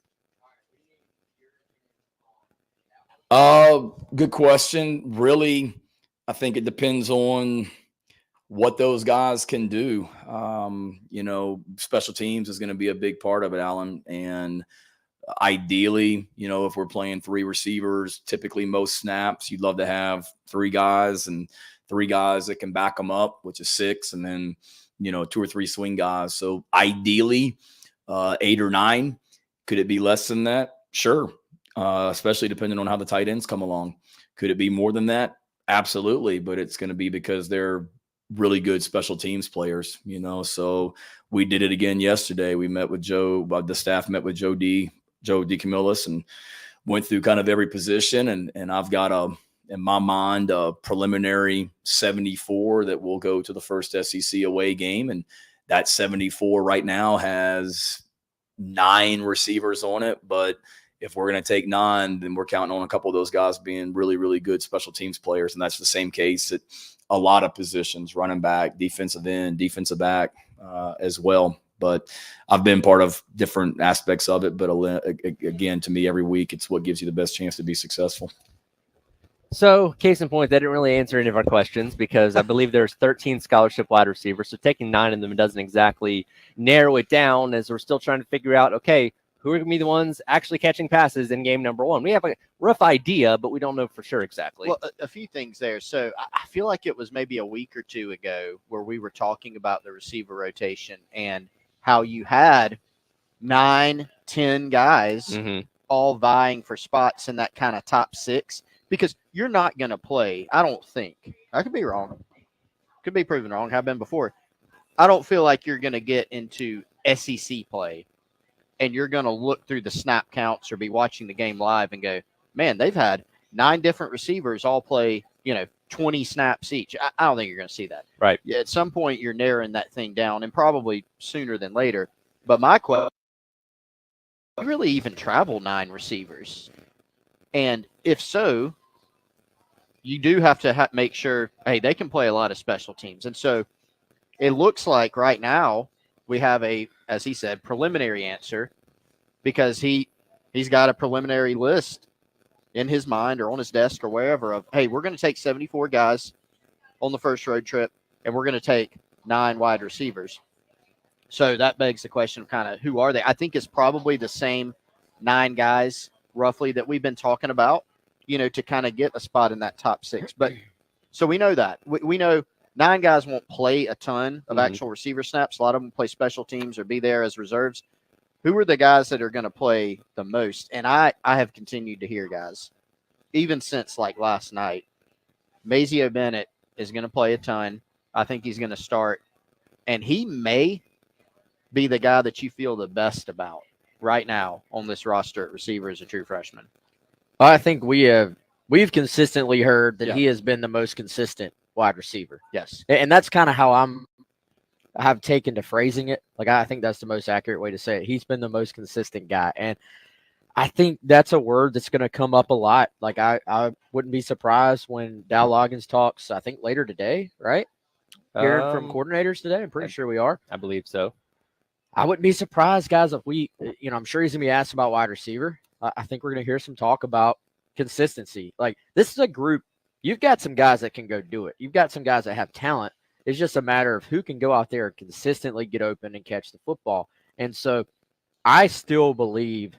Good question. Really, I think it depends on what those guys can do. Special teams is going to be a big part of it, Alan. And ideally, if we're playing 3 receivers, typically most snaps, you'd love to have 3 guys and 3 guys that can back them up, which is 6, and then, 2 or 3 swing guys. So ideally, 8 or 9. Could it be less than that? Sure. Especially depending on how the tight ends come along. Could it be more than that? Absolutely. But it's going to be because they're really good special teams players, So we did it again yesterday. We met with Joe, the staff met with Joe DeCamillis and went through kind of every position. And I've got in my mind, a preliminary 74 that will go to the first SEC away game. And that 74 right now has 9 receivers on it. But if we're going to take 9, then we're counting on a couple of those guys being really, really good special teams players. And that's the same case at a lot of positions, running back, defensive end, defensive back as well. But I've been part of different aspects of it. But again, to me, every week, it's what gives you the best chance to be successful. So, case in point, that didn't really answer any of our questions because I believe there's 13 scholarship wide receivers. So taking 9 of them doesn't exactly narrow it down, as we're still trying to figure out, okay, who are going to be the ones actually catching passes in game number 1? We have a rough idea, but we don't know for sure exactly. Well, a few things there. So I feel like it was maybe a week or 2 ago where we were talking about the receiver rotation and how you had 9, 10 guys all vying for spots in that kind of top 6, because you're not going to play. I don't think. I could be wrong. Could be proven wrong. Have been before. I don't feel like you're going to get into SEC play and you're going to look through the snap counts or be watching the game live and go, man, they've had 9 different receivers all play, 20 snaps each. I don't think you're going to see that. Right. Yeah, at some point, you're narrowing that thing down, and probably sooner than later. But my question, you really even travel 9 receivers? And if so, you do have to make sure, hey, they can play a lot of special teams. And so it looks like right now we have as he said, preliminary answer, because he he's got a preliminary list in his mind or on his desk or wherever of, hey, we're going to take 74 guys on the first road trip, and we're going to take 9 wide receivers. So that begs the question of kind of who are they? I think it's probably the same 9 guys roughly that we've been talking about, to kind of get a spot in that top 6. But so we know that. We know 9 guys won't play a ton of actual receiver snaps. A lot of them play special teams or be there as reserves. Who are the guys that are going to play the most? And I have continued to hear guys, even since like last night. Mazio Bennett is going to play a ton. I think he's going to start. And he may be the guy that you feel the best about right now on this roster at receiver as a true freshman. I think we've consistently heard that he has been the most consistent wide receiver. Yes. And that's kind of how I have taken to phrasing it. Like, I think that's the most accurate way to say it. He's been the most consistent guy. And I think that's a word that's going to come up a lot. Like, I wouldn't be surprised when Dow Loggins talks, I think, later today, right? Hearing from coordinators today. I'm pretty sure we are. I believe so. I wouldn't be surprised, guys, if we, I'm sure he's going to be asked about wide receiver. I think we're going to hear some talk about consistency. Like, this is a group. You've got some guys that can go do it. You've got some guys that have talent. It's just a matter of who can go out there and consistently get open and catch the football. And so I still believe,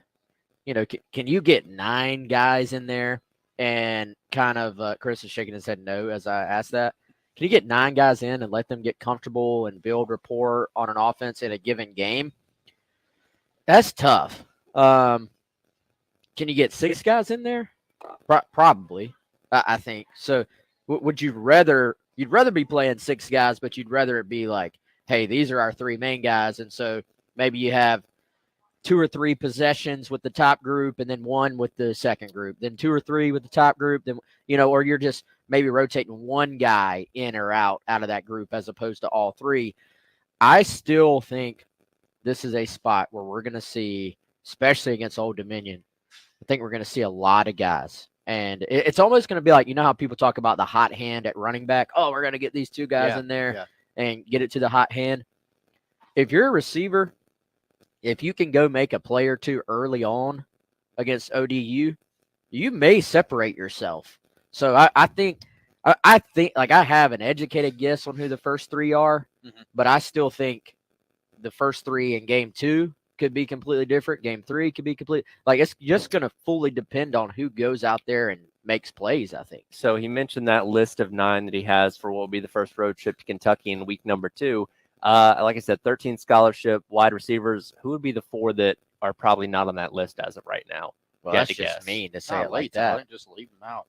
can you get 9 guys in there and kind of Chris is shaking his head no as I asked that. Can you get 9 guys in and let them get comfortable and build rapport on an offense in a given game? That's tough. Can you get 6 guys in there? Probably, I think. So would you you'd rather be playing 6 guys, but you'd rather it be like, hey, these are our 3 main guys. And so maybe you have 2 or 3 possessions with the top group and then 1 with the second group, then 2 or 3 with the top group, then, or you're just maybe rotating 1 guy in or out of that group as opposed to all 3. I still think this is a spot where we're going to see, especially against Old Dominion, I think we're going to see a lot of guys. And it's almost going to be like, how people talk about the hot hand at running back. Oh, we're going to get these 2 guys in there and get it to the hot hand. If you're a receiver, if you can go make a play or 2 early on against ODU, you may separate yourself. So I think like I have an educated guess on who the first 3 are, but I still think the first 3 in game 2 could be completely different. Game 3 could be like it's just going to fully depend on who goes out there and makes plays, I think. So he mentioned that list of 9 that he has for what will be the first road trip to Kentucky in week number 2. Like I said, 13 scholarship wide receivers. Who would be the 4 that are probably not on that list as of right now? Well, that's just mean to say it like that. Just leave them out.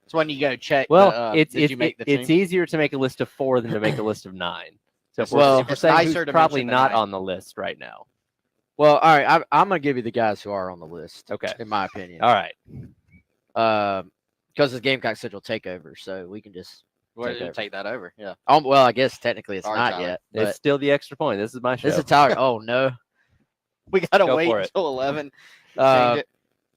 It's when you go check. Well, it's it's easier to make a list of 4 than to make a list of 9. So if we're it's saying nicer who's to probably mention the not 9. on the list right now. Well, all right, I'm going to give you the guys who are on the list. Okay. In my opinion. All right. Because the Gamecock Central takeover, so we can just take that over. Yeah. Well, I guess technically it's Sorry, not Tyler. yet. It's still the extra point. This is my show. This is Tyler. Oh, no. We got to Go wait for it. until 11. All Change it.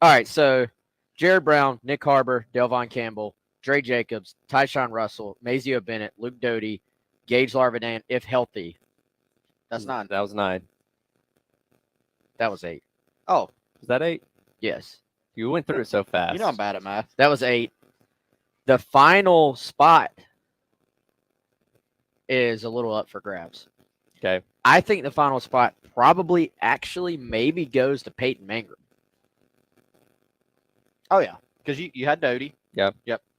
right, so Jared Brown, Nick Harbor, Delvon Campbell, Dre Jacobs, Tyshawn Russell, Mazio Bennett, Luke Doty, Gage Larvadan, if healthy. That's 9. That was 9. That was 8. Oh, Was that 8? Yes. You went through it so fast. I'm bad at math. That was 8. The final spot is a little up for grabs. Okay. I think the final spot probably actually maybe goes to Peyton Mangrum. Oh, yeah. Because you had Doty. Yep.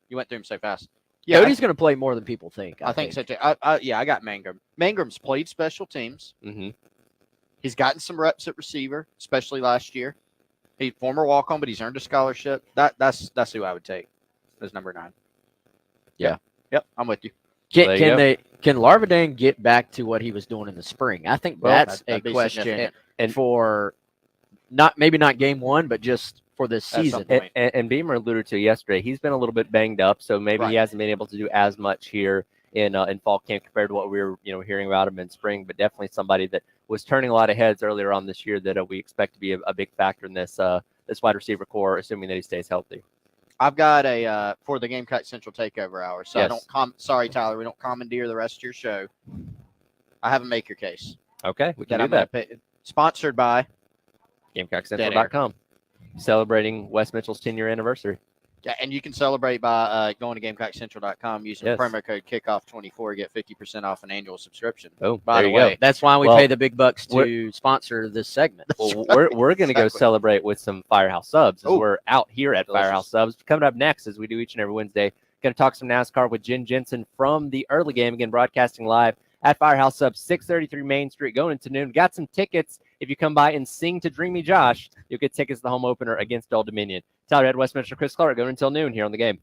You went through him so fast. Yeah, Doty's going to play more than people think. I think so, too. I got Mangrum. Mangrum's played special teams. Mm-hmm. He's gotten some reps at receiver, especially last year. He's former walk-on, but he's earned a scholarship. That's who I would take as number 9. Yeah. Yep, I'm with you. Can Larvadan get back to what he was doing in the spring? I think that's a that'd be question significant. and for maybe not game 1, but just for this At some season. point. And Beamer alluded to yesterday, he's been a little bit banged up, so maybe he hasn't been able to do as much here in fall camp compared to what we were hearing about him in spring. But definitely somebody that was turning a lot of heads earlier on this year that we expect to be a big factor in this wide receiver core, assuming that he stays healthy. I've got a for the Gamecock Central Takeover Hour. So Yes. I don't sorry, Tyler, we don't commandeer the rest of your show. I have a make your case. Okay, we can do I'm that. gonna sponsored by GamecockCentral.com. celebrating West Mitchell's 10-year anniversary. Yeah, and you can celebrate by going to GamecockCentral.com using Yes. promo code Kickoff24, get 50% off an annual subscription. Oh, By there the you go. way, That's why we Well, pay the big bucks we're- to sponsor this segment. Well, we're going to go Exactly. celebrate with some Firehouse subs as Ooh, we're out here at delicious. Firehouse Subs. Coming up next, as we do each and every Wednesday, going to talk some NASCAR with Jen Jensen from the early game, again, broadcasting live at Firehouse Subs, 633 Main Street, going into noon. Got some tickets. If you come by and sing to Dreamy Josh, you'll get tickets to the home opener against Old Dominion. Tyler Ed, Westminster, Chris Clark, going until noon here on the game.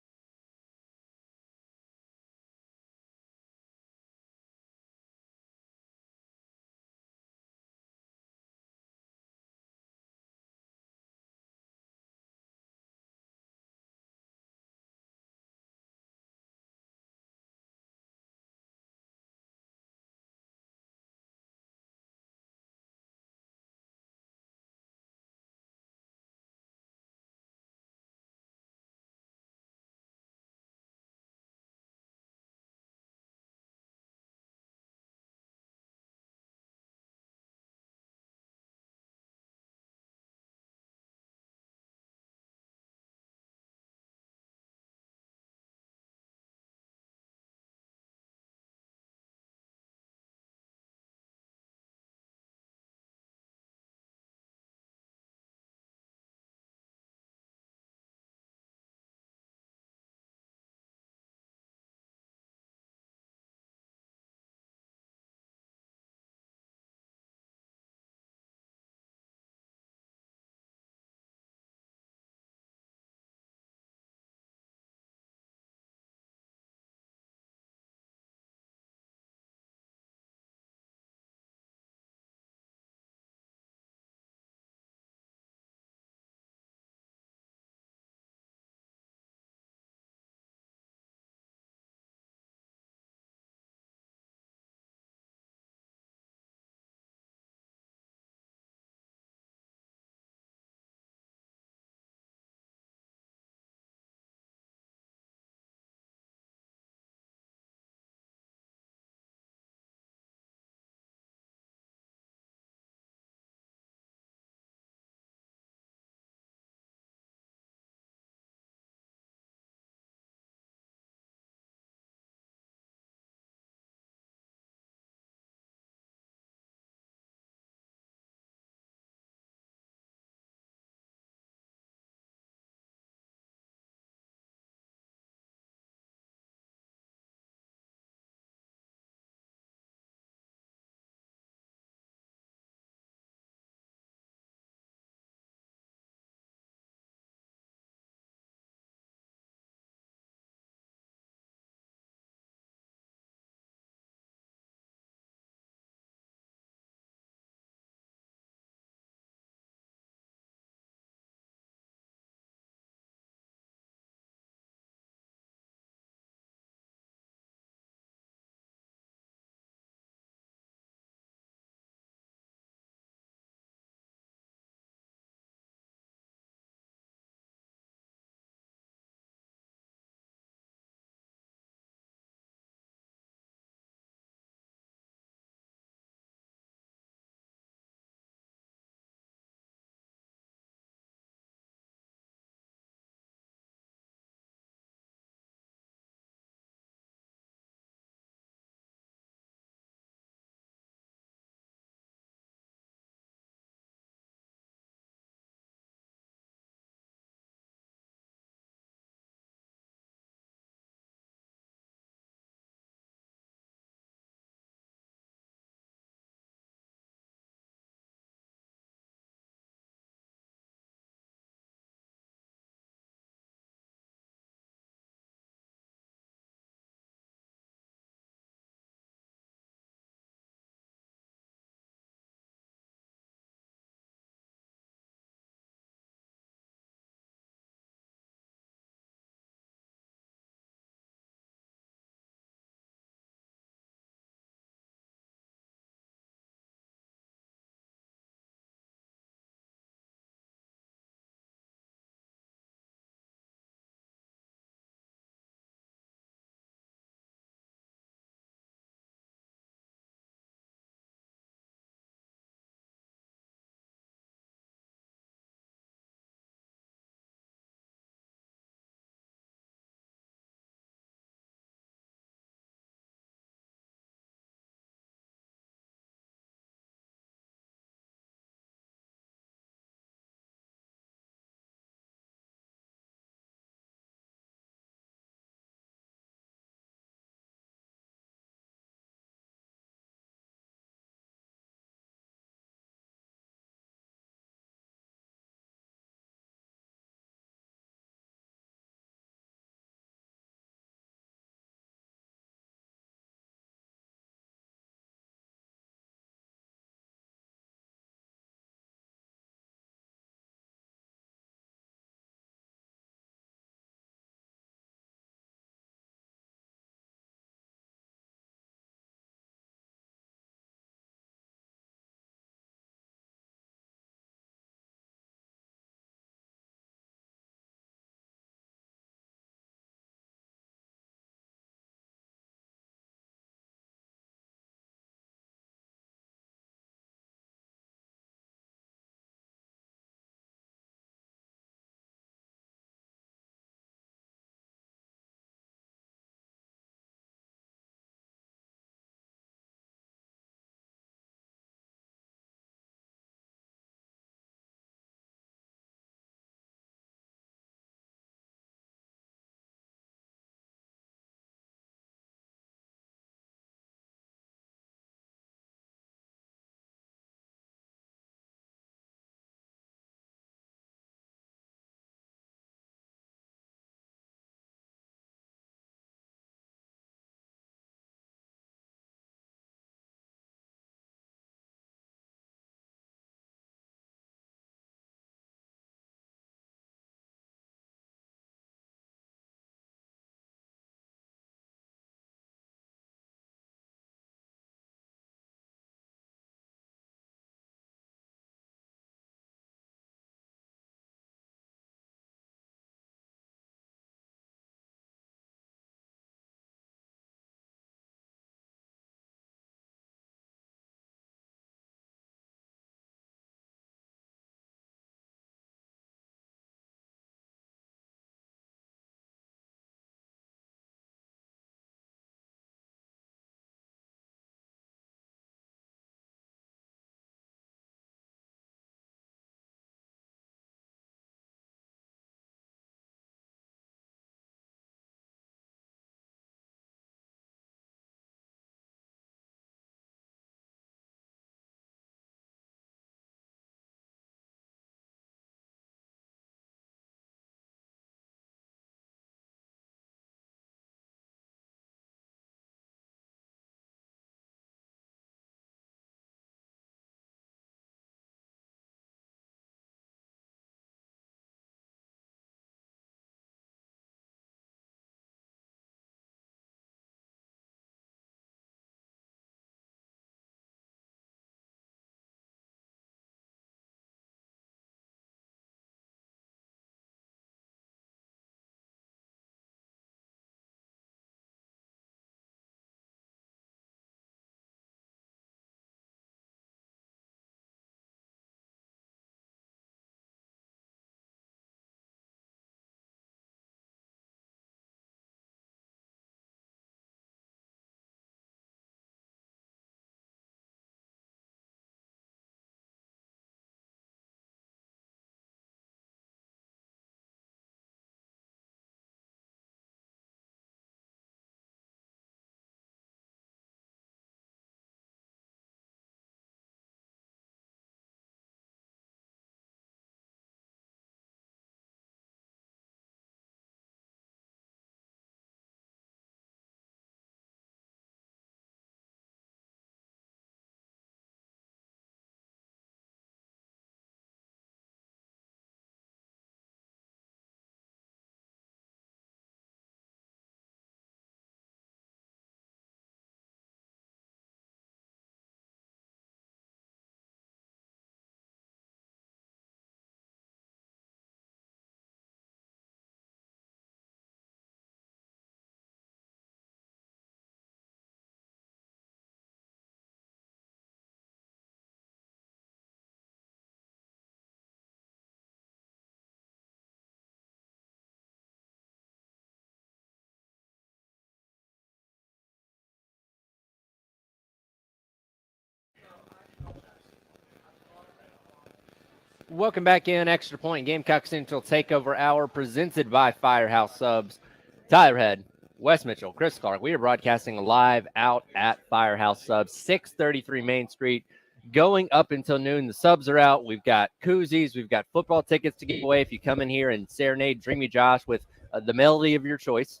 Welcome back in. Extra Point Gamecock Central Takeover Hour presented by Firehouse Subs. Tyler Head, Wes Mitchell, Chris Clark. We are broadcasting live out at Firehouse Subs, 633 Main Street, going up until noon. The subs are out. We've got koozies. We've got football tickets to give away if you come in here and serenade Dreamy Josh with the melody of your choice.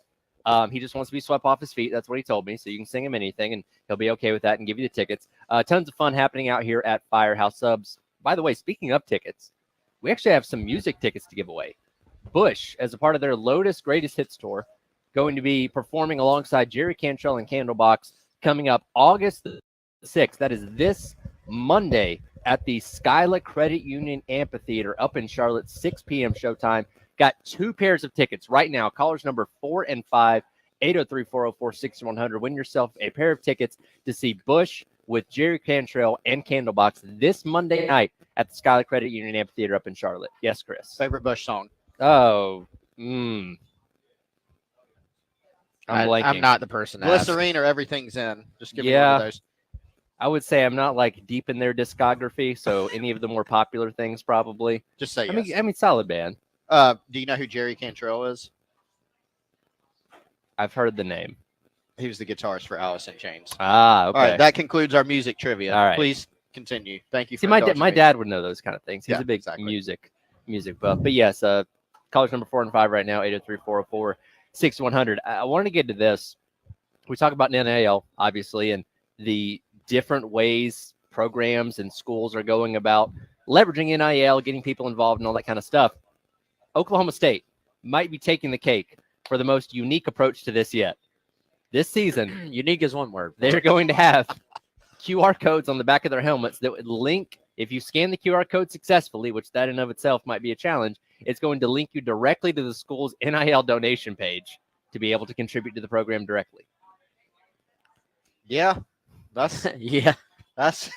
He just wants to be swept off his feet. That's what he told me. So you can sing him anything, and he'll be okay with that and give you the tickets. Tons of fun happening out here at Firehouse Subs. By the way, speaking of tickets, we actually have some music tickets to give away. Bush, as a part of their Lotus Greatest Hits Tour, going to be performing alongside Jerry Cantrell and Candlebox coming up August 6th. That is this Monday at the Skyla Credit Union Amphitheater up in Charlotte, 6 p.m. showtime. Got 2 pairs of tickets right now. Callers number 4 and 5, 803-404-6100. Win yourself a pair of tickets to see Bush with Jerry Cantrell and Candlebox this Monday night at the Skyler Credit Union Amphitheater up in Charlotte. Yes, Chris. Favorite Bush song? Oh, I'm blanking. I'm not the person to ask. Glycerine or Everything's In. Just give me one Yeah. of those. I would say I'm not like deep in their discography, so any of the more popular things probably. Just say I yes. mean, solid band. Do you know who Jerry Cantrell is? I've heard the name. He was the guitarist for Alice in Chains. Ah, okay. All right, that concludes our music trivia. All right. Please continue. Thank you. See, For my indulging me. dad would know those kind of things. He's Yeah, a big exactly. music buff. But yes, college number 4 and 5 right now, 803-404-6100. I wanted to get to this. We talk about NIL, obviously, and the different ways programs and schools are going about leveraging NIL, getting people involved and all that kind of stuff. Oklahoma State might be taking the cake for the most unique approach to this yet. This season, Unique is one word. they're going to have QR codes on the back of their helmets that would link, if you scan the QR code successfully, which that in of itself might be a challenge, it's going to link you directly to the school's NIL donation page to be able to contribute to the program directly. Yeah, that's Yeah. that's.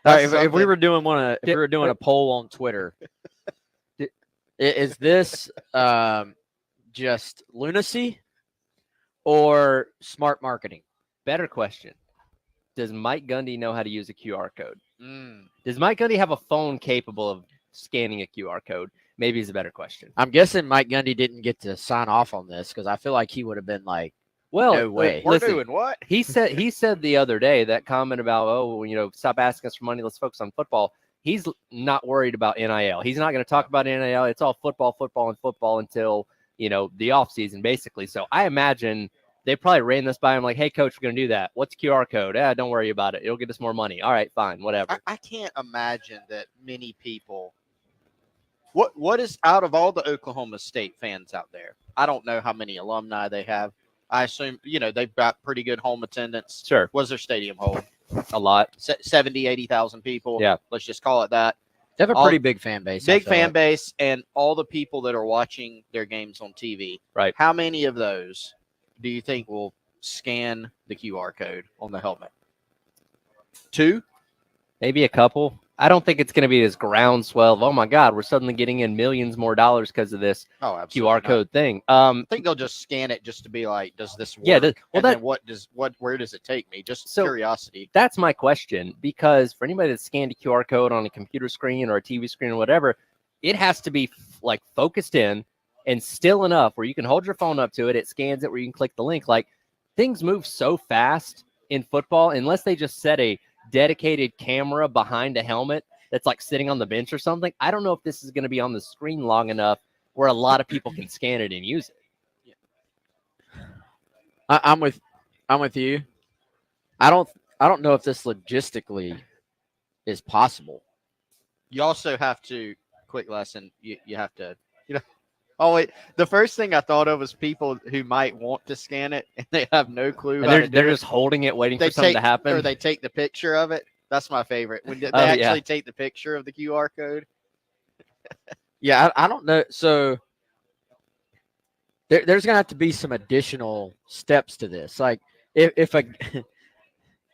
All right, that's if we something. were doing a poll on Twitter, is this just lunacy or smart marketing? Better question. Does Mike Gundy know how to use a QR code? Mm. Does Mike Gundy have a phone capable of scanning a QR code? Maybe is a better question. I'm guessing Mike Gundy didn't get to sign off on this because I feel like he would have been like, Well, no way. We're listen, doing what? he said the other day that comment about, stop asking us for money. Let's focus on football. He's not worried about NIL. He's not going to talk about NIL. It's all football until, the offseason, basically. So I imagine they probably ran this by him like, hey, coach, we're going to do that. What's QR code? Don't worry about it. It'll get us more money. All right, fine, whatever. I can't imagine that many people. What is out of all the Oklahoma State fans out there? I don't know how many alumni they have. I assume, they've got pretty good home attendance. Sure. What's their stadium hold? A lot. 70, 80,000 people. Yeah. Let's just call it that. They have a All- pretty big fan base. I Big feel fan like. base and all the people that are watching their games on TV. Right. How many of those do you think will scan the QR code on the helmet? 2? Maybe a couple. I don't think it's going to be this groundswell of, oh, my God, we're suddenly getting in millions more dollars because of this Oh, absolutely QR not. code thing. I think they'll just scan it just to be like, does this work? Yeah, Where does it take me? Just So- curiosity. That's my question, because for anybody that's scanned a QR code on a computer screen or a TV screen or whatever, it has to be like focused in and still enough where you can hold your phone up to it. It scans it where you can click the link. Like, things move so fast in football, unless they just set a dedicated camera behind a helmet that's like sitting on the bench or something. I don't know if this is going to be on the screen long enough where a lot of people can scan it and use it. I'm with you. I don't know if this logistically is possible. You also have to, quick lesson, you have to, oh, wait. The first thing I thought of was people who might want to scan it and they have no clue. And how to do they're it. just holding it, waiting They for something to Or happen. they take the picture of it. That's my favorite. When they Oh, yeah. actually take the picture of the QR code. Yeah, I don't know. So there's gonna have to be some additional steps to this. Like if a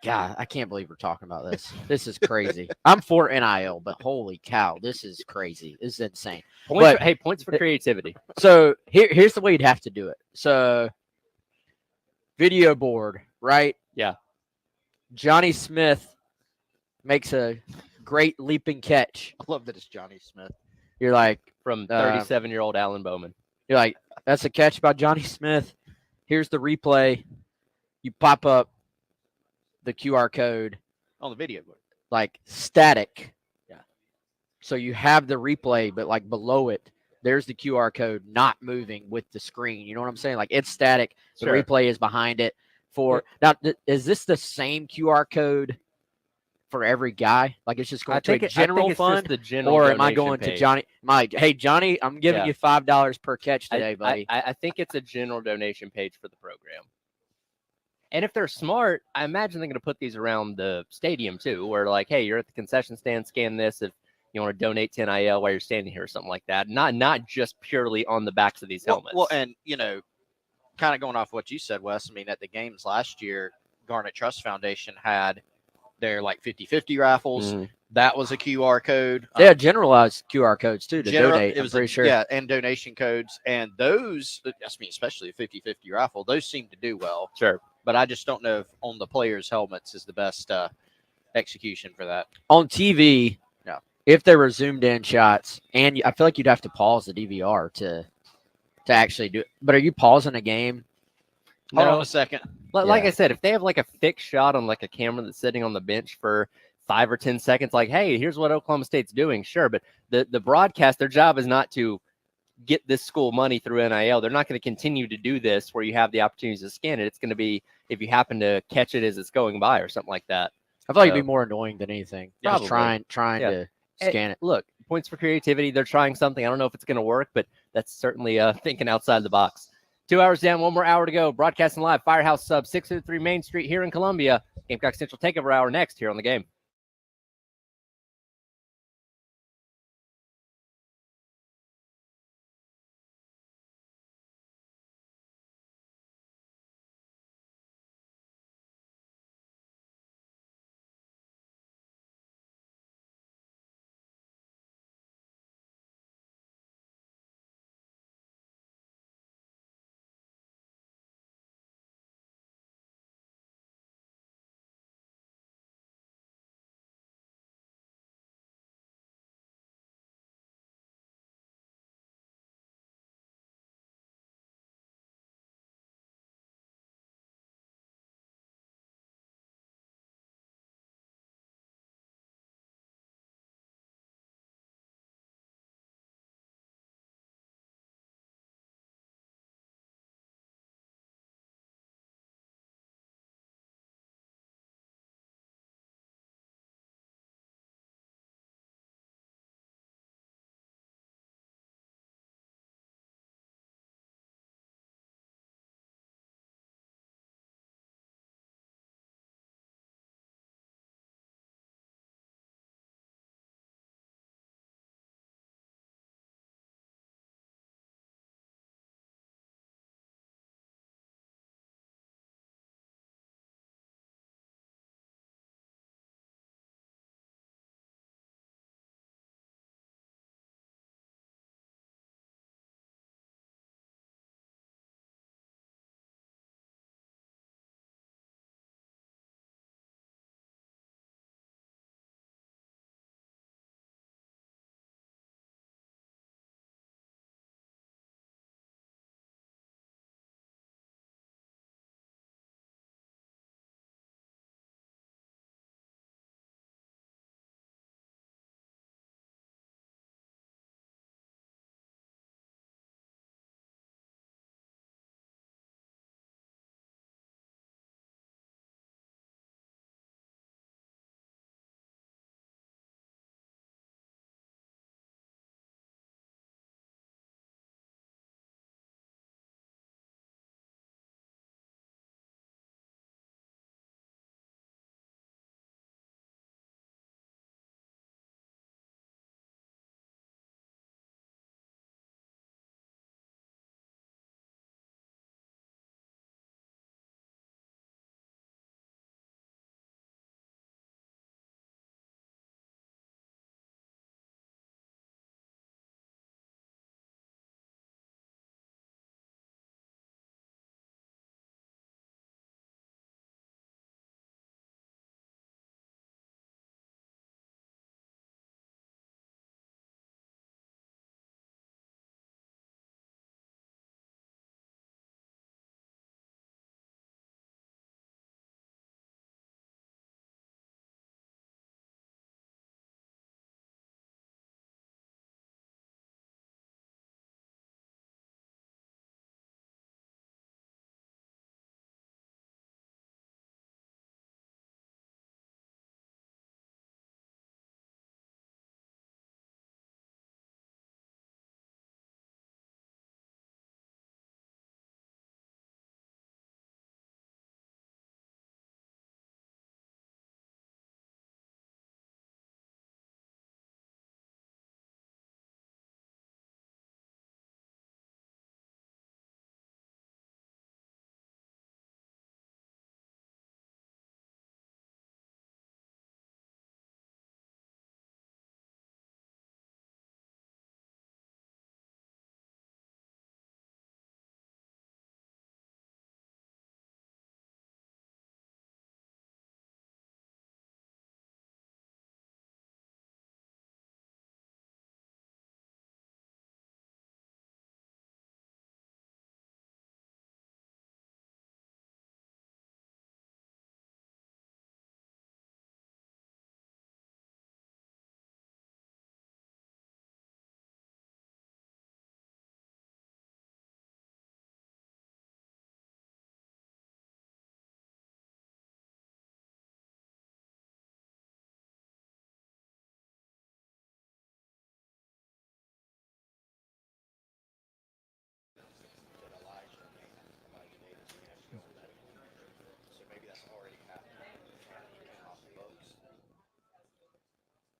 God, I can't believe we're talking about this. This is crazy. I'm for NIL, but holy cow, this is crazy. This is insane. Points for creativity. So here's the way you'd have to do it. So video board, right? Yeah. Johnny Smith makes a great leaping catch. I love that it's Johnny Smith. You're like, From 37-year-old Alan Bowman. you're like, that's a catch by Johnny Smith. Here's the replay. You pop up the QR code, On the video board. like static. Yeah. So you have the replay, but like below it, there's the QR code not moving with the screen. You know what I'm saying? Like it's static. The Sure. replay is behind it. Now, is this the same QR code for every guy? Like it's just going to a general fund, the general or am I donation going page. to Johnny? Hey Johnny, I'm giving Yeah. you $5 per catch today, buddy. I think it's a general donation page for the program. And if they're smart, I imagine they're going to put these around the stadium too, where like, hey, you're at the concession stand, scan this if you want to donate to NIL while you're standing here or something like that. Not just purely on the backs of these helmets. Well, and kind of going off what you said, Wes, I mean, at the games last year, Garnet Trust Foundation had their like 50-50 raffles. Mhm. That was a QR code. They had generalized QR codes too to donate. It was I'm pretty sure. Yeah, and donation codes. And those, I mean, especially a 50-50 raffle, those seem to do well. Sure. But I just don't know if on the players' helmets is the best execution for that. On TV, Yeah. if there were zoomed in shots, and I feel like you'd have to pause the DVR to actually do it. But are you pausing a game? Hold No. on a second. Like I said, if they have like a fixed shot on like a camera that's sitting on the bench for 5 or 10 seconds, like, hey, here's what Oklahoma State's doing, sure. But the broadcast, their job is not to get this school money through NIL. They're not going to continue to do this where you have the opportunities to scan it. It's going to be if you happen to catch it as it's going by or something like that. I feel like it'd be more annoying than anything. Just Probably. trying Yeah. to scan it. Look, points for creativity. They're trying something. I don't know if it's going to work, but that's certainly thinking outside the box. 2 hours down, 1 more hour to go. Broadcasting live, Firehouse sub 603 Main Street here in Columbia. Gamecock Central Takeover Hour next here on the game.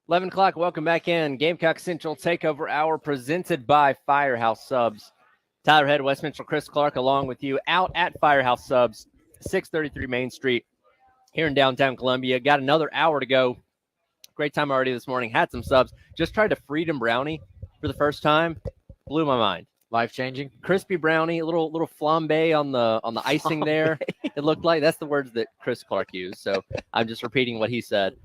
11 o'clock, welcome back in. Gamecock Central Takeover Hour presented by Firehouse Subs. Tyler Head, West Mitchell, Chris Clark, along with you out at Firehouse Subs, 633 Main Street here in downtown Columbia. Got another hour to go. Great time already this morning. Had some subs. Just tried a Freedom Brownie for the first time. Blew my mind. Life-changing. Crispy brownie, a little flambe on the icing there. It looked like that's the words that Chris Clark used. So I'm just repeating what he said.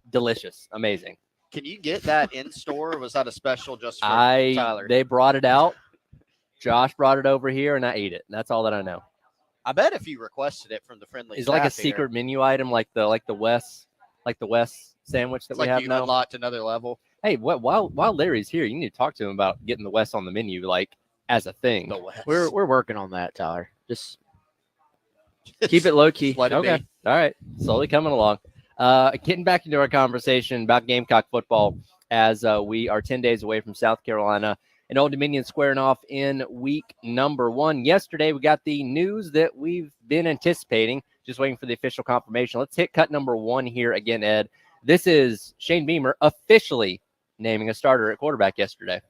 Delicious, amazing. Can you get that in store? Or was that a special just for Tyler? They brought it out. Josh brought it over here, and I ate it. That's all that I know. I bet if you requested it from the friendly, Is it like a staff here, secret menu item, like the West sandwich that it's we like have you now? unlocked another level. Hey, while Larry's here, you need to talk to him about getting the West on the menu, like as a thing. The West. We're working on that, Tyler. Just keep it low key. Let it Okay. be. All right. Slowly coming along. Getting back into our conversation about Gamecock football as we are 10 days away from South Carolina and Old Dominion squaring off in week number 1. Yesterday, we got the news that we've been anticipating, just waiting for the official confirmation. Let's hit cut number 1 here again, Ed. This is Shane Beamer officially naming a starter at quarterback yesterday.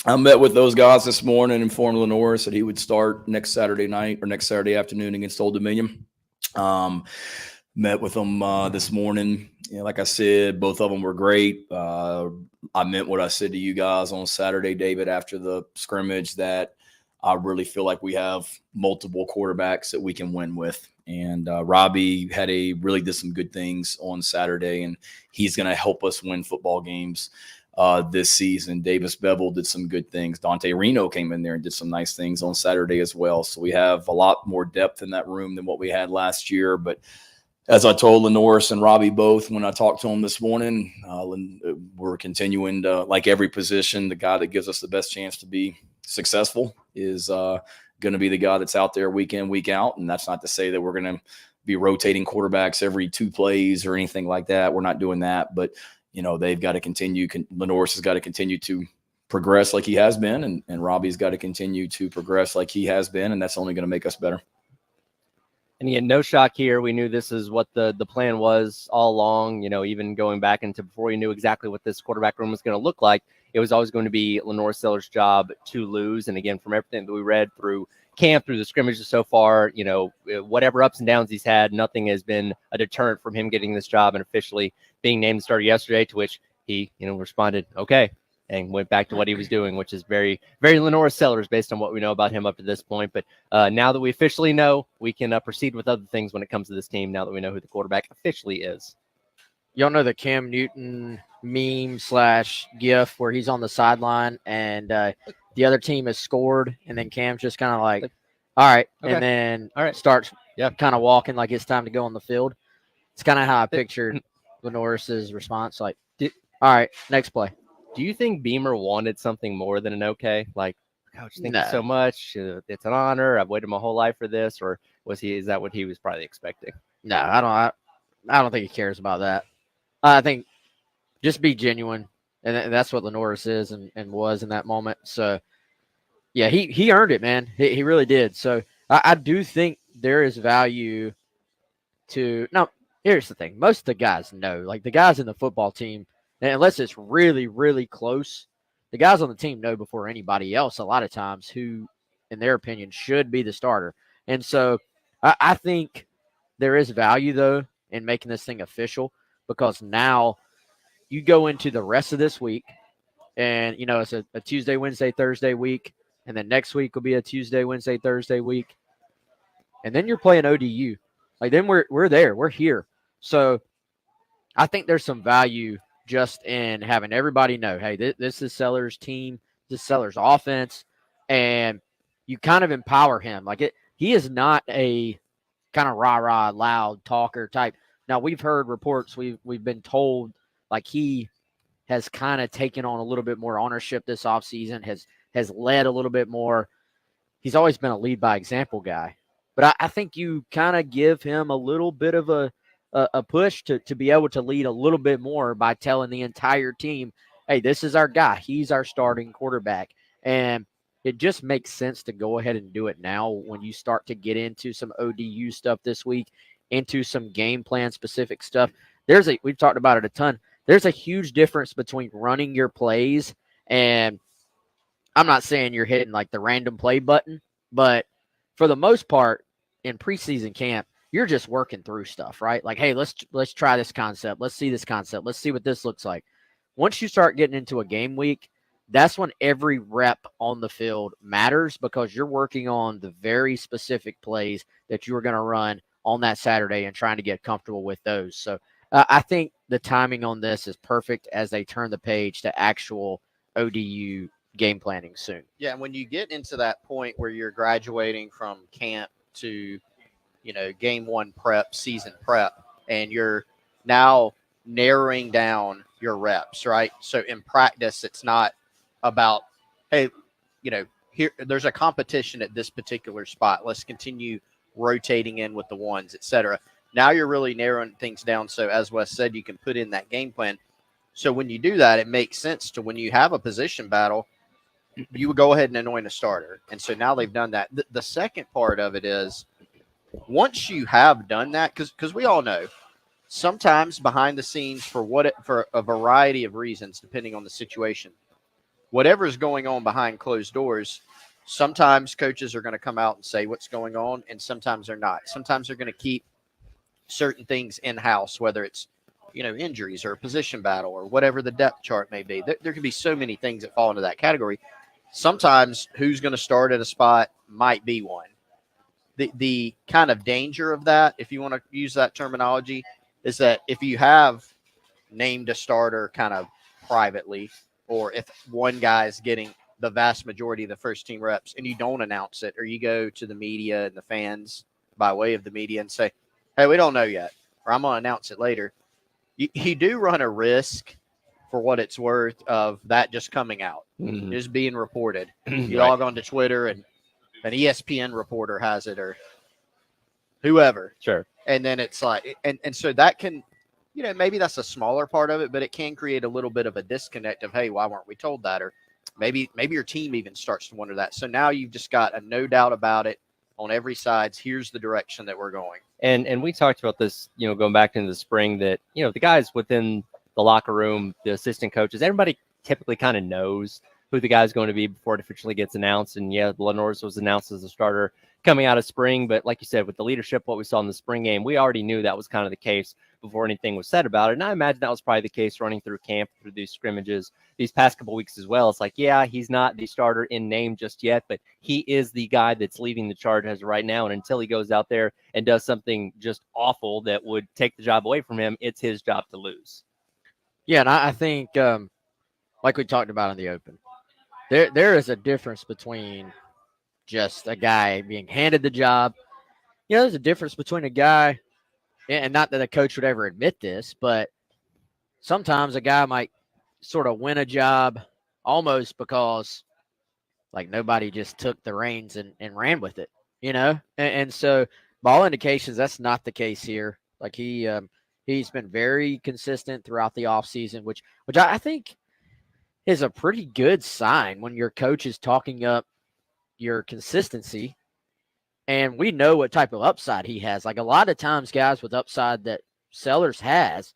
I met with those guys this morning and informed Lenore that he would start next Saturday night or next Saturday afternoon against Old Dominion. Met with them this morning. Like I said, both of them were great. I meant what I said to you guys on Saturday, David, after the scrimmage, that I really feel like we have multiple quarterbacks that we can win with. And Robbie really did some good things on Saturday, and he's going to help us win football games this season. Davis Bevel did some good things. Dante Reno came in there and did some nice things on Saturday as well. So we have a lot more depth in that room than what we had last year. But as I told Lenoris and Robbie both when I talked to them this morning, we're continuing to, like every position, the guy that gives us the best chance to be successful is going to be the guy that's out there week in, week out. And that's not to say that we're going to be rotating quarterbacks every 2 plays or anything like that. We're not doing that. But they've got to continue. Lenoris has got to continue to progress like he has been, and Robbie's got to continue to progress like he has been, and that's only going to make us better. And again, no shock here. We knew this is what the plan was all along, even going back into before we knew exactly what this quarterback room was going to look like. It was always going to be Lenore Seller's job to lose. And again, from everything that we read through camp, through the scrimmages so far, whatever ups and downs he's had, nothing has been a deterrent from him getting this job and officially being named the starter yesterday, to which he, responded, okay, and went back to what he was doing, which is very, very Lenore Sellers based on what we know about him up to this point. But now that we officially know, we can proceed with other things when it comes to this team, now that we know who the quarterback officially is. Y'all know the Cam Newton meme / gif where he's on the sideline and the other team has scored, and then Cam's just kind of like, all right, okay. And then starts kind of walking like it's time to go on the field. It's kind of how I pictured Lenoris's response, like, all right, next play. Do you think Beamer wanted something more than an okay? Like, coach, thank you so much. It's an honor. I've waited my whole life for this. Or is that what he was probably expecting? No, I don't think he cares about that. I think just be genuine. And that's what Lenoris is and was in that moment. So, yeah, he earned it, man. He really did. So I do think there is value to – now, here's the thing. Most of the guys know. Like, the guys in the football team, unless it's really, really close, the guys on the team know before anybody else a lot of times who, in their opinion, should be the starter. And so I think there is value, though, in making this thing official, because now you go into the rest of this week and, it's a Tuesday, Wednesday, Thursday week. And then next week will be a Tuesday, Wednesday, Thursday week. And then you're playing ODU. Like, then we're there. We're here. So I think there's some value just in having everybody know, hey, this is Sellers' team, this is Sellers' offense, and you kind of empower him. Like, he is not a kind of rah-rah, loud talker type. Now, we've heard reports, we've been told, like, he has kind of taken on a little bit more ownership this offseason, has led a little bit more. He's always been a lead by example guy. But I think you kind of give him a little bit of a push to be able to lead a little bit more by telling the entire team, hey, this is our guy. He's our starting quarterback. And it just makes sense to go ahead and do it now when you start to get into some ODU stuff this week. into some game plan specific stuff. We've talked about it a ton. There's a huge difference between running your plays, and I'm not saying you're hitting like the random play button, but for the most part in preseason camp, you're just working through stuff, right? Like, hey, let's try this concept. Let's see this concept. Let's see what this looks like. Once you start getting into a game week, that's when every rep on the field matters, because you're working on the very specific plays that you are going to run on that Saturday and trying to get comfortable with those. So I think the timing on this is perfect as they turn the page to actual ODU game planning soon. Yeah, and when you get into that point where you're graduating from camp to, game one prep, season prep, and you're now narrowing down your reps, right? So in practice, it's not about, hey, here there's a competition at this particular spot. Let's continue rotating in with the ones, etc. Now you're really narrowing things down. So as Wes said, you can put in that game plan. So when you do that, it makes sense to when you have a position battle, you would go ahead and anoint a starter. And so now they've done that. The second part of it is once you have done that, because we all know sometimes behind the scenes for a variety of reasons, depending on the situation, whatever is going on behind closed doors, sometimes coaches are going to come out and say what's going on, and sometimes they're not. Sometimes they're going to keep certain things in-house, whether it's injuries or a position battle or whatever the depth chart may be. There can be so many things that fall into that category. Sometimes who's going to start at a spot might be one. The kind of danger of that, if you want to use that terminology, is that if you have named a starter kind of privately, or if one guy is getting the vast majority of the first team reps and you don't announce it, or you go to the media and the fans by way of the media and say, hey, we don't know yet, or I'm going to announce it later, you do run a risk, for what it's worth, of that just coming out, just being reported. You log on to Twitter and an ESPN reporter has it, or whoever. Sure. And then it's like, and so that can, maybe that's a smaller part of it, but it can create a little bit of a disconnect of, hey, why weren't we told that? Or maybe your team even starts to wonder that. So now you've just got a no doubt about it on every side. Here's the direction that we're going. And we talked about this, going back into the spring, that, the guys within the locker room, the assistant coaches, everybody typically kind of knows who the guy's going to be before it officially gets announced. And yeah, Lenore's was announced as a starter coming out of spring. But like you said, with the leadership, what we saw in the spring game, we already knew that was kind of the case before anything was said about it. And I imagine that was probably the case running through camp, through these scrimmages, these past couple weeks as well. It's like, yeah, he's not the starter in name just yet, but he is the guy that's leading the charge as of right now. And until he goes out there and does something just awful that would take the job away from him, it's his job to lose. Yeah, and I think, like we talked about in the open, there is a difference between just a guy being handed the job. There's a difference between a guy, and not that a coach would ever admit this, but sometimes a guy might sort of win a job almost because like nobody just took the reins and ran with it, and so by all indications, that's not the case here. Like he's been very consistent throughout the offseason, which I think is a pretty good sign when your coach is talking up your consistency. And we know what type of upside he has. Like a lot of times, guys with upside that Sellers has,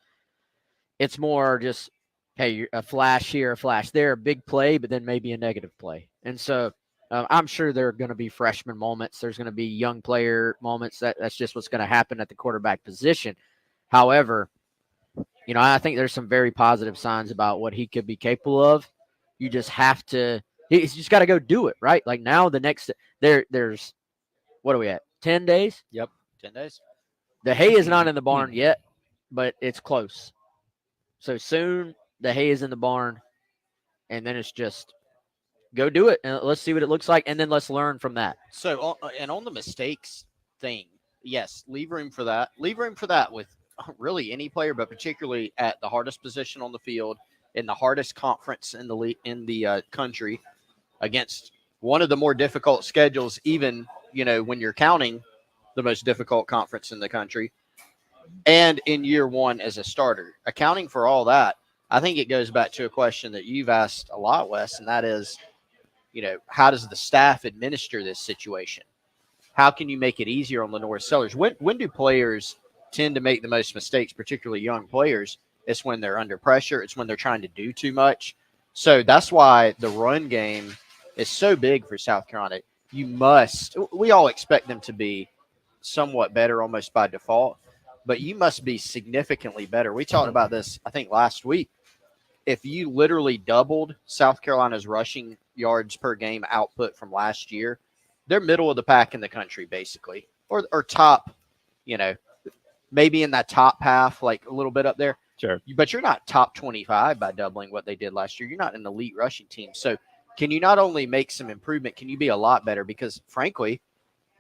it's more just, hey, a flash here, a flash there, a big play, but then maybe a negative play. And so I'm sure there are going to be freshman moments. There's going to be young player moments. That's just what's going to happen at the quarterback position. However, I think there's some very positive signs about what he could be capable of. You just have to – he's just got to go do it, right? Like now the next – there's – what are we at? 10 days? Yep, 10 days. The hay is not in the barn yet, but it's close. So soon the hay is in the barn, and then it's just go do it, and let's see what it looks like, and then let's learn from that. So, and on the mistakes thing, yes, leave room for that. Leave room for that with really any player, but particularly at the hardest position on the field, in the hardest conference in the country, against one of the more difficult schedules, even when you're counting the most difficult conference in the country, and in year one as a starter. Accounting for all that, I think it goes back to a question that you've asked a lot, Wes, and that is, how does the staff administer this situation? How can you make it easier on Lenore Sellers? When do players tend to make the most mistakes, particularly young players, it's when they're under pressure. It's when they're trying to do too much. So that's why the run game is so big for South Carolina. We all expect them to be somewhat better almost by default, but you must be significantly better. We talked about this, I think, last week. If you literally doubled South Carolina's rushing yards per game output from last year, they're middle of the pack in the country, basically, or top, maybe in that top half, like a little bit up there. Sure. But you're not top 25 by doubling what they did last year. You're not an elite rushing team. So can you not only make some improvement, can you be a lot better? Because, frankly,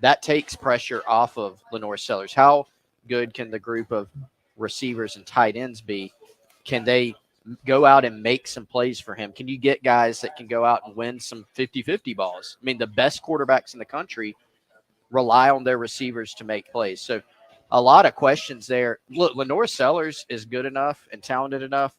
that takes pressure off of Lenore Sellers. How good can the group of receivers and tight ends be? Can they go out and make some plays for him? Can you get guys that can go out and win some 50-50 balls? I mean, the best quarterbacks in the country rely on their receivers to make plays. So a lot of questions there. Look, Lenore Sellers is good enough and talented enough.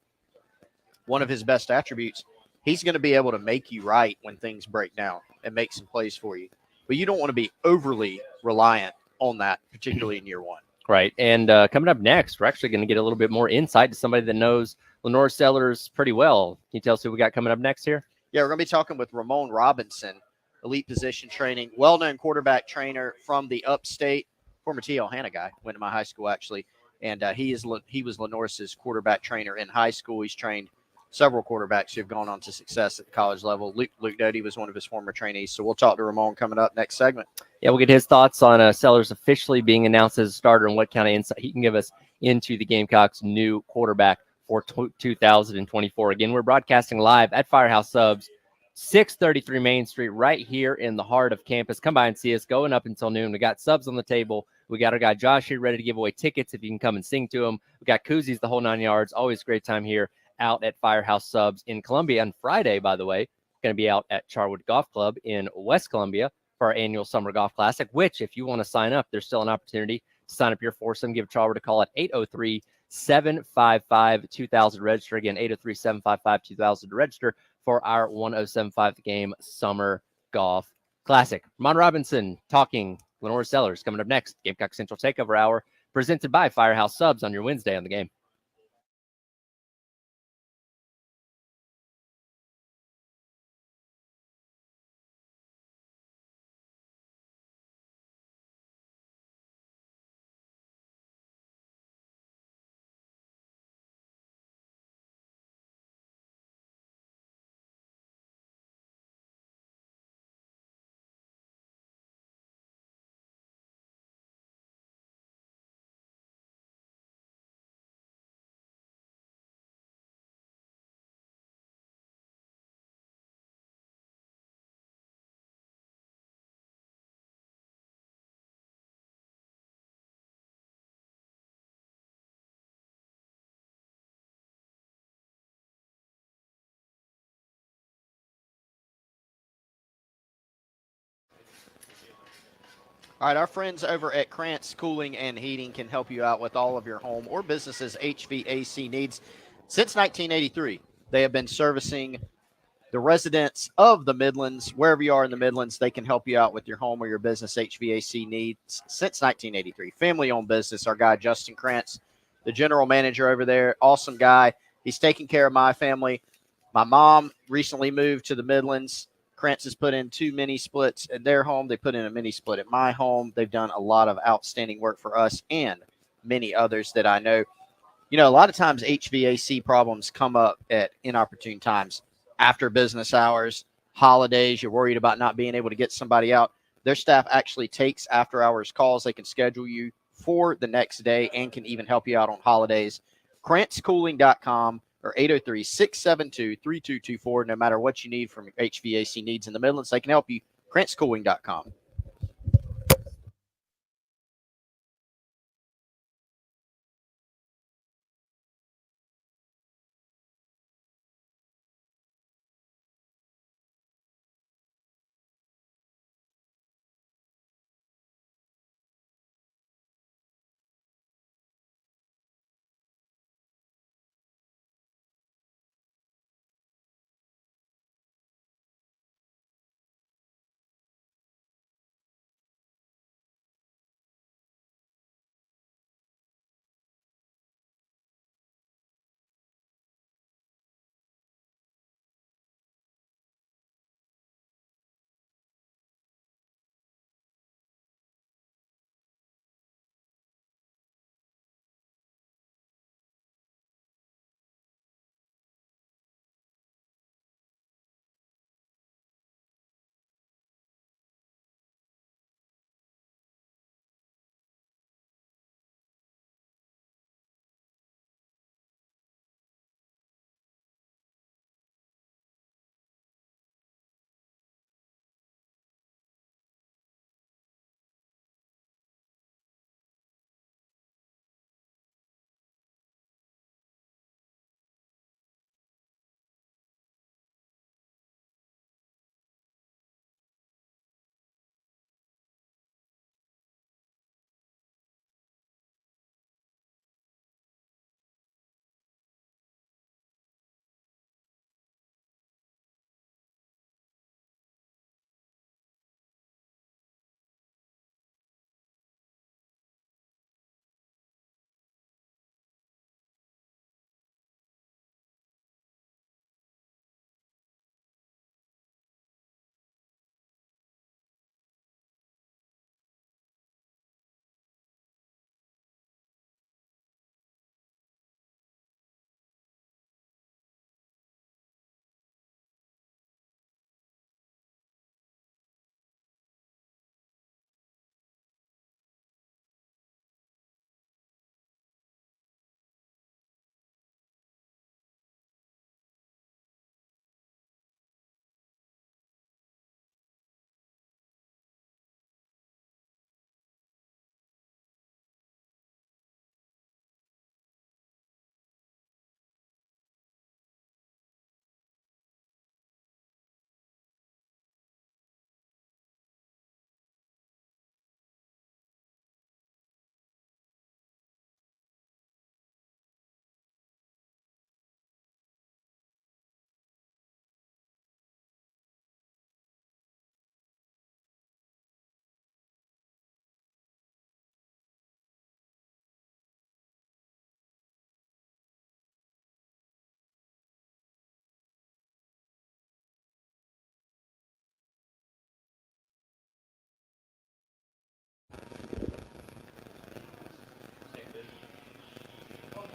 One of his best attributes, he's going to be able to make you right when things break down and make some plays for you. But you don't want to be overly reliant on that, particularly in year one. Right. And coming up next, we're actually going to get a little bit more insight to somebody that knows Lenore Sellers pretty well. Can you tell us who we got coming up next here? Yeah, we're going to be talking with Ramon Robinson, elite position training, well-known quarterback trainer from the upstate, former T.L. Hanna guy, went to my high school actually, and he was Lenore's quarterback trainer in high school. He's trained several quarterbacks who have gone on to success at the college level. Luke Doty was one of his former trainees. So we'll talk to Ramon coming up next segment. Yeah, we'll get his thoughts on Sellers officially being announced as a starter and what kind of insight he can give us into the Gamecocks' new quarterback for 2024. Again, we're broadcasting live at Firehouse Subs, 633 Main Street, right here in the heart of campus. Come by and see us going up until noon. We got subs on the table. We got our guy Josh here ready to give away tickets if you can come and sing to him. We got koozies the whole 9 yards. Always a great time here out at Firehouse Subs in Columbia. On Friday, by the way, going to be out at Charwood Golf Club in West Columbia for our annual Summer Golf Classic, which if you want to sign up, there's still an opportunity to sign up your foursome. Give Charwood a call at 803-755-2000 to register. Again, 803-755-2000 to register for our 1075 The Game Summer Golf Classic. Ramon Robinson talking Lenore Sellers coming up next. Gamecock Central Takeover Hour presented by Firehouse Subs on your Wednesday on The Game. All right, our friends over at Krantz Cooling and Heating can help you out with all of your home or business's HVAC needs. Since 1983, they have been servicing the residents of the Midlands. Wherever you are in the Midlands, they can help you out with your home or your business HVAC needs since 1983. Family-owned business. Our guy, Justin Krantz, the general manager over there, awesome guy. He's taking care of my family. My mom recently moved to the Midlands. Krantz has put in 2 mini splits at their home. They put in a mini split at my home. They've done a lot of outstanding work for us and many others that I know. You know, a lot of times HVAC problems come up at inopportune times. After business hours, holidays, you're worried about not being able to get somebody out. Their staff actually takes after-hours calls. They can schedule you for the next day and can even help you out on holidays. KrantzCooling.com. or 803-672-3224. No matter what you need from HVAC needs in the Midlands, they can help you. KrantzCooling.com.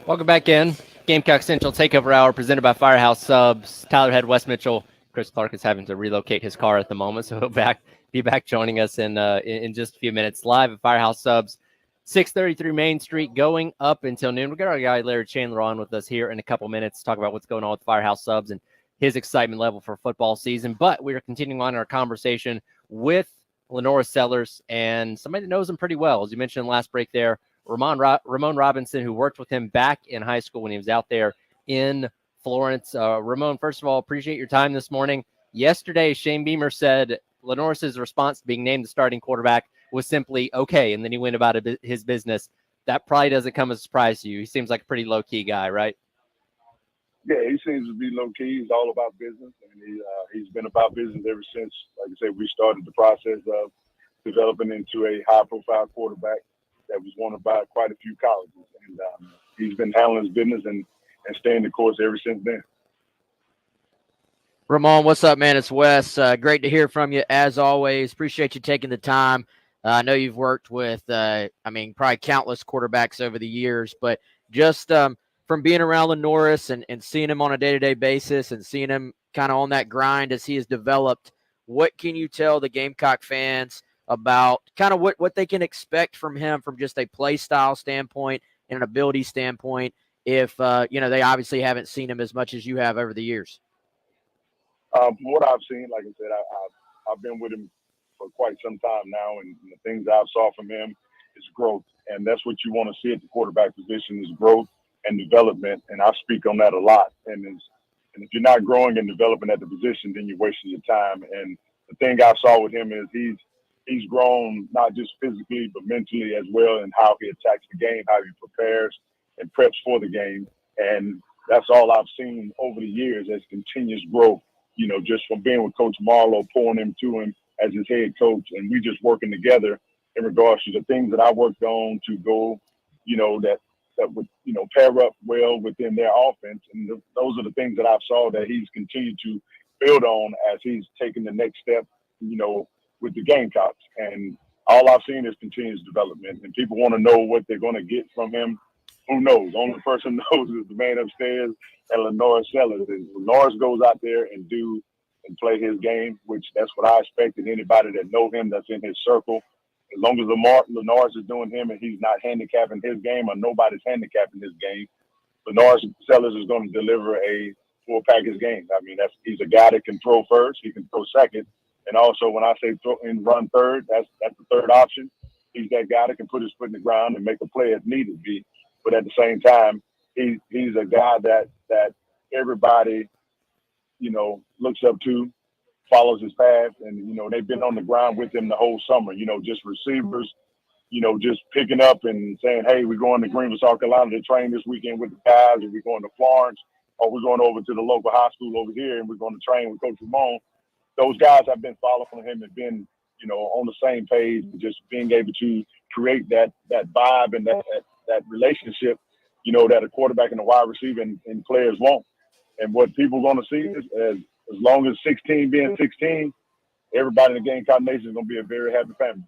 Welcome back in. Gamecock Central Takeover Hour presented by Firehouse Subs. Tyler Head, Wes Mitchell. Chris Clark is having to relocate his car at the moment, so he'll be back joining us in just a few minutes. Live at Firehouse Subs, 633 Main Street, going up until noon. We'll get our guy Larry Chandler on with us here in a couple minutes to talk about what's going on with Firehouse Subs and his excitement level for football season. But we are continuing on our conversation with Lenora Sellers and somebody that knows him pretty well. As you mentioned in the last break there, Ramon Robinson, who worked with him back in high school when he was out there in Florence. Ramon, first of all, appreciate your time this morning. Yesterday, Shane Beamer said Lenore's response to being named the starting quarterback was simply okay, and then he went about his business. That probably doesn't come as a surprise to you. He seems like a pretty low-key guy, right? Yeah, he seems to be low-key. He's all about business, and he's been about business ever since, like I said, we started the process of developing into a high-profile quarterback that was wanted by quite a few colleges. And he's been handling his business and staying the course ever since then. Ramon, what's up, man? It's Wes. Great to hear from you, as always. Appreciate you taking the time. I know you've worked with, probably countless quarterbacks over the years, but just from being around Lenoris and seeing him on a day-to-day basis and seeing him kind of on that grind as he has developed, what can you tell the Gamecock fans about kind of what they can expect from him from just a play style standpoint and an ability standpoint if, they obviously haven't seen him as much as you have over the years? From what I've seen, like I said, I've been with him for quite some time now, and the things I've saw from him is growth. And that's what you want to see at the quarterback position is growth and development. And I speak on that a lot. And if you're not growing and developing at the position, then you're wasting your time. And the thing I saw with him is he's grown not just physically, but mentally as well, in how he attacks the game, how he prepares and preps for the game. And that's all I've seen over the years as continuous growth, just from being with Coach Marlowe, pulling him to him as his head coach. And we just working together in regards to the things that I worked on to go, that would, pair up well within their offense. And those are the things that I've saw that he's continued to build on as he's taken the next step, with the Gamecocks. And all I've seen is continuous development. And people want to know what they're going to get from him. Who knows? Only person knows is the man upstairs and Lenora Sellers. And Lenora goes out there and play his game, which that's what I expected. Anybody that know him that's in his circle, as long as Lenora is doing him and he's not handicapping his game or nobody's handicapping his game, Lenora Sellers is going to deliver a full package game. I mean, he's a guy that can throw first, he can throw second, and also when I say throw and run third, that's the third option. He's that guy that can put his foot in the ground and make a play if needed be. But at the same time, he's a guy that everybody, looks up to, follows his path. And, they've been on the ground with him the whole summer, just receivers, just picking up and saying, hey, we're going to Greenville, South Carolina to train this weekend with the guys, or we're going to Florence, or we're going over to the local high school over here and we're going to train with Coach Ramon. Those guys have been following him and been, on the same page, and just being able to create that vibe and that relationship, that a quarterback and a wide receiver and players want. And what people are going to see is as long as 16 being 16, everybody in the Gamecock Nation is going to be a very happy family.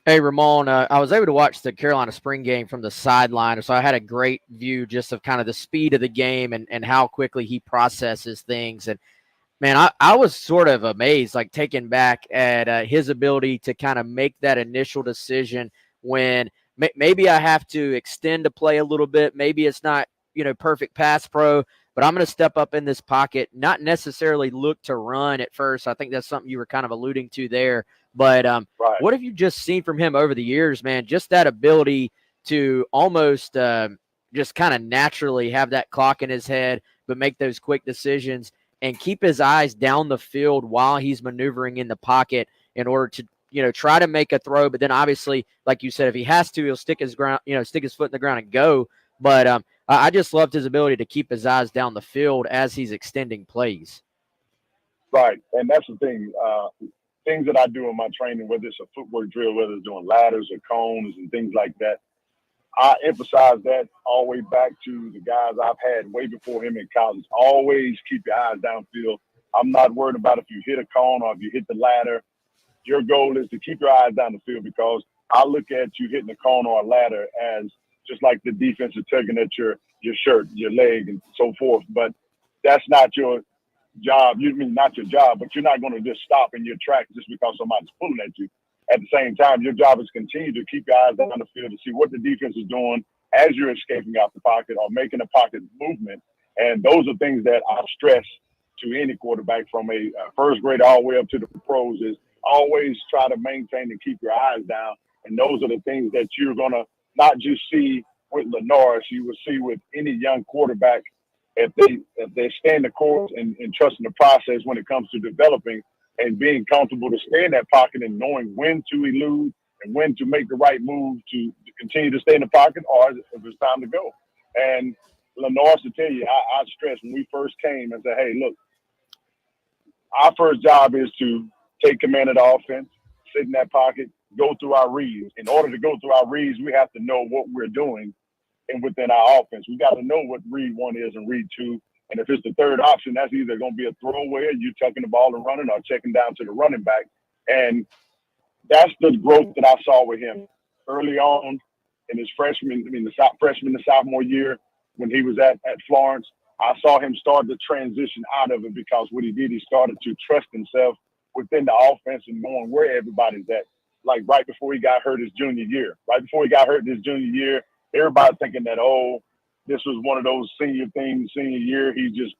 Hey, Ramon, I was able to watch the Carolina spring game from the sideline, so I had a great view just of kind of the speed of the game and how quickly he processes things. And, man, I was sort of amazed, like taken back at his ability to kind of make that initial decision when maybe I have to extend a play a little bit. Maybe it's not, perfect pass pro, but I'm going to step up in this pocket, not necessarily look to run at first. I think that's something you were kind of alluding to there. But right. What have you just seen from him over the years, man? Just that ability to almost just kind of naturally have that clock in his head, but make those quick decisions and keep his eyes down the field while he's maneuvering in the pocket in order to, try to make a throw. But then obviously, like you said, if he has to, he'll stick his foot in the ground and go. But I just loved his ability to keep his eyes down the field as he's extending plays. Right. And that's the thing. Things that I do in my training, whether it's a footwork drill, whether it's doing ladders or cones and things like that, I emphasize that all the way back to the guys I've had way before him in college. Always keep your eyes downfield. I'm not worried about if you hit a cone or if you hit the ladder. Your goal is to keep your eyes down the field, because I look at you hitting a cone or a ladder as just like the defense is tugging at your shirt, your leg, and so forth. But that's not your job. You mean not your job, but you're not going to just stop in your tracks just because somebody's pulling at you. At the same time, your job is continue to keep your eyes down the field to see what the defense is doing as you're escaping out the pocket or making a pocket movement. And those are things that I stress to any quarterback from a first grader all the way up to the pros is always try to maintain and keep your eyes down. And those are the things that you're going to not just see with Lenore, you will see with any young quarterback if they stand the course and trust in the process when it comes to developing and being comfortable to stay in that pocket and knowing when to elude and when to make the right move to continue to stay in the pocket or if it's time to go. And Lenore, to tell you, I stress when we first came and said, hey, look, our first job is to take command of the offense, sit in that pocket, go through our reads. In order to go through our reads, we have to know what we're doing and within our offense. We got to know what read one is and read two. And if it's the third option, that's either going to be a throwaway, you tucking the ball and running, or checking down to the running back. And that's the growth that I saw with him early on in his freshman to sophomore year when he was at Florence. I saw him start to transition out of it because what he did, he started to trust himself within the offense and knowing where everybody's at. Like right before he got hurt his junior year. Right before he got hurt his junior year, everybody thinking that, oh, this was one of those senior things, senior year. He's just,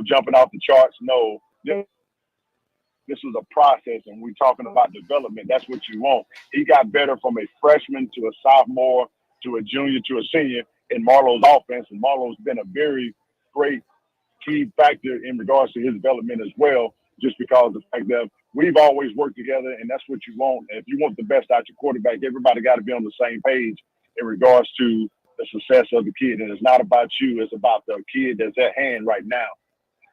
jumping off the charts. No, this was a process, and we're talking about development. That's what you want. He got better from a freshman to a sophomore to a junior to a senior in Marlowe's offense, and Marlowe's been a very great key factor in regards to his development as well, just because of the fact that we've always worked together, and that's what you want. And if you want the best out your quarterback, everybody got to be on the same page in regards to the success of the kid. And it's not about you, it's about the kid that's at hand right now.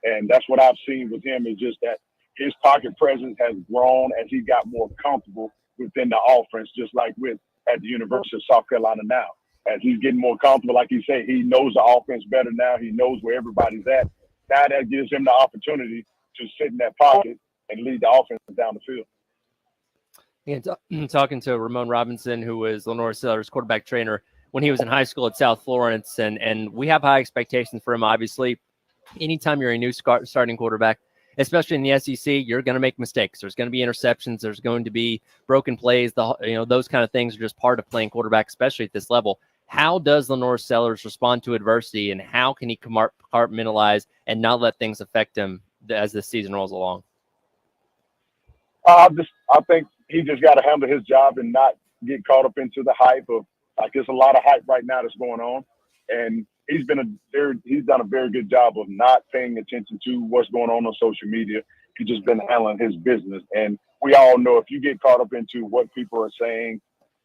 And that's what I've seen with him is just that his pocket presence has grown as he got more comfortable within the offense, just like at the University of South Carolina now. As he's getting more comfortable, like he said, he knows the offense better now. He knows where everybody's at. Now that gives him the opportunity to sit in that pocket and lead the offense down the field. Again, talking to Ramon Robinson, who was Lenore Sellers' quarterback trainer when he was in high school at South Florence, and we have high expectations for him, obviously. Anytime you're a new starting quarterback, especially in the SEC, you're going to make mistakes. There's going to be interceptions. There's going to be broken plays. Those kind of things are just part of playing quarterback, especially at this level. How does Lenore Sellers respond to adversity, and how can he compartmentalize and not let things affect him as the season rolls along? I think he just got to handle his job and not get caught up into the hype of there's a lot of hype right now that's going on, and he's done a very good job of not paying attention to what's going on social media. He's just been handling his business, and we all know if you get caught up into what people are saying,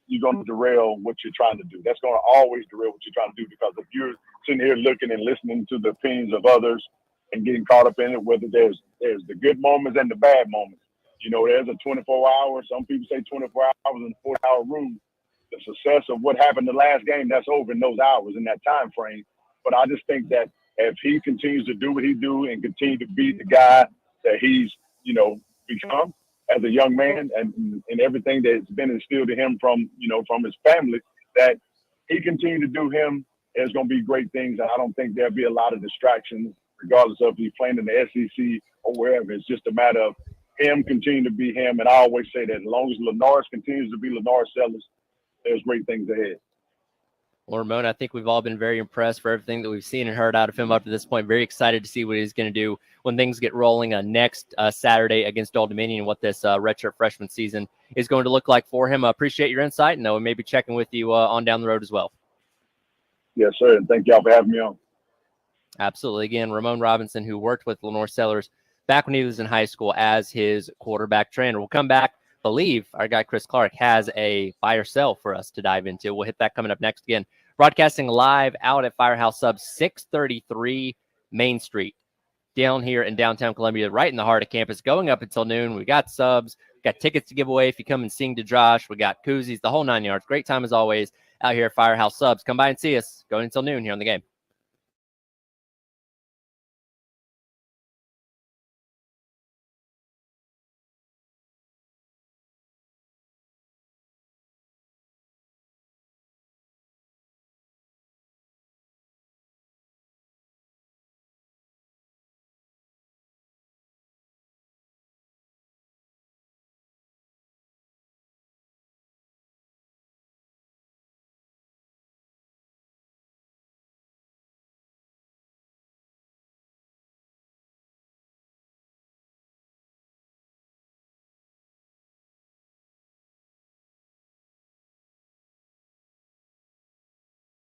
you're going to derail what you're trying to do. That's going to always derail what you're trying to do, because if you're sitting here looking and listening to the opinions of others and getting caught up in it, whether there's the good moments and the bad moments. There's a 24-hour, some people say 24 hours and 4-hour rule. The success of what happened the last game, that's over in those hours, in that time frame. But I just think that if he continues to do what he do and continue to be the guy that he's, become as a young man and everything that's been instilled in him from his family, that he continue to do him, there's going to be great things. And I don't think there'll be a lot of distractions, regardless of if he's playing in the SEC or wherever. It's just a matter of him continuing to be him. And I always say that as long as Lenore continues to be Lenore Sellers, there's great things ahead. Well, Ramon, I think we've all been very impressed for everything that we've seen and heard out of him up to this point. Very excited to see what he's going to do when things get rolling next Saturday against Old Dominion, and what this redshirt freshman season is going to look like for him. I appreciate your insight, and we may be checking with you on down the road as well. Yes, sir. And thank y'all for having me on. Absolutely. Again, Ramon Robinson, who worked with Lenore Sellers back when he was in high school as his quarterback trainer. We'll come back. Believe our guy Chris Clark has a buy or sell for us to dive into. We'll hit that coming up next. Again, broadcasting live out at Firehouse Sub 633 Main Street down here in downtown Columbia, right in the heart of campus, going up until noon. We got subs, got tickets to give away if you come and sing to Josh. We got koozies, the whole 9 yards. Great time as always out here at Firehouse Subs. Come by and see us going until noon here on the game.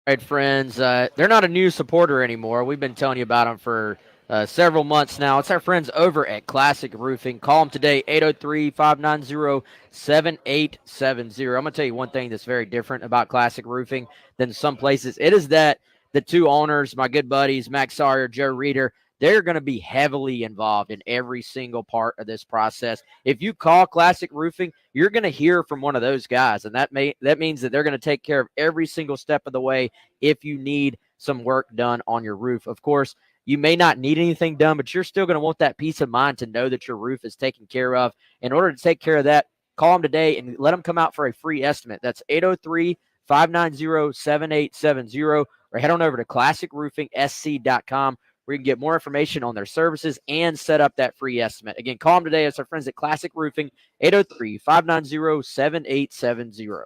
right, friends. They're not a new supporter anymore. We've been telling you about them for several months now. It's our friends over at Classic Roofing. Call them today, 803-590-7870. I'm going to tell you one thing that's very different about Classic Roofing than some places. It is that the two owners, my good buddies, Max Sawyer, Joe Reeder, they're going to be heavily involved in every single part of this process. If you call Classic Roofing, you're going to hear from one of those guys, and that means that they're going to take care of every single step of the way if you need some work done on your roof. Of course, you may not need anything done, but you're still going to want that peace of mind to know that your roof is taken care of. In order to take care of that, call them today and let them come out for a free estimate. That's 803-590-7870, or head on over to classicroofingsc.com where you can get more information on their services and set up that free estimate. Again, call them today. It's our friends at Classic Roofing, 803-590-7870.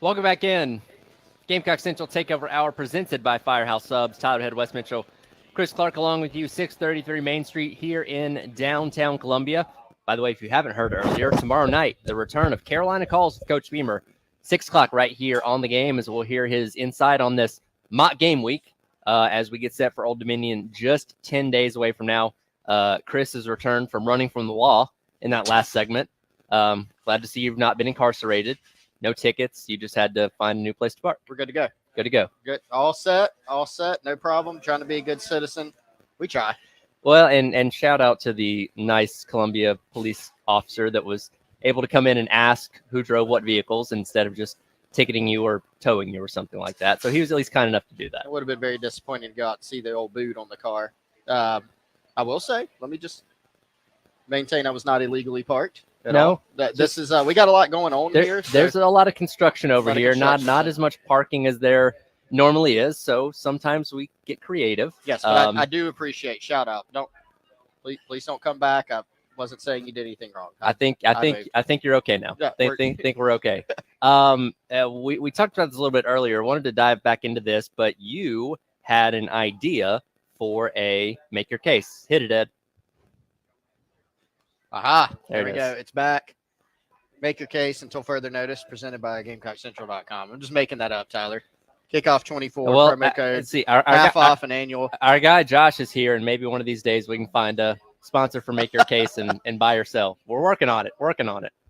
Welcome back in. Gamecock Central Takeover Hour presented by Firehouse Subs. Tyler Head, West Mitchell, Chris Clark along with you, 633 Main Street here in downtown Columbia. By the way, if you haven't heard earlier, tomorrow night, the return of Carolina Calls with Coach Beamer, 6 o'clock right here on the game, as we'll hear his insight on this mock game week as we get set for Old Dominion just 10 days away from now. Chris has returned from running from the law in that last segment. Glad to see you've not been incarcerated. No tickets. You just had to find a new place to park. We're good to go. Good to go. Good. All set. No problem. Trying to be a good citizen. We try. Well, and shout out to the nice Columbia police officer that was able to come in and ask who drove what vehicles instead of just ticketing you or towing you or something like that. So he was at least kind enough to do that. It would have been very disappointing to go out and see the old boot on the car. I will say, let me just maintain I was not illegally parked at No, all. This is we got a lot going on here. There's a lot of construction over lot of here. construction. Not as much parking as there normally is. So sometimes we get creative. Yes, but I do appreciate shout out. Don't please don't come back. I wasn't saying you did anything wrong. I think you're okay now. Yeah, think we're okay. We talked about this a little bit earlier. Wanted to dive back into this, but you had an idea for a make your case. Hit it, Ed. Aha! There There we it go. is. It's back. Make your case until further notice. Presented by GamecockCentral.com. I'm just making that up, Tyler. Kickoff 24 Well, promo code. let's see. Our Half off an annual. Our guy Josh is here, and maybe one of these days we can find a sponsor for Make Your Case and buy or sell. We're working on it.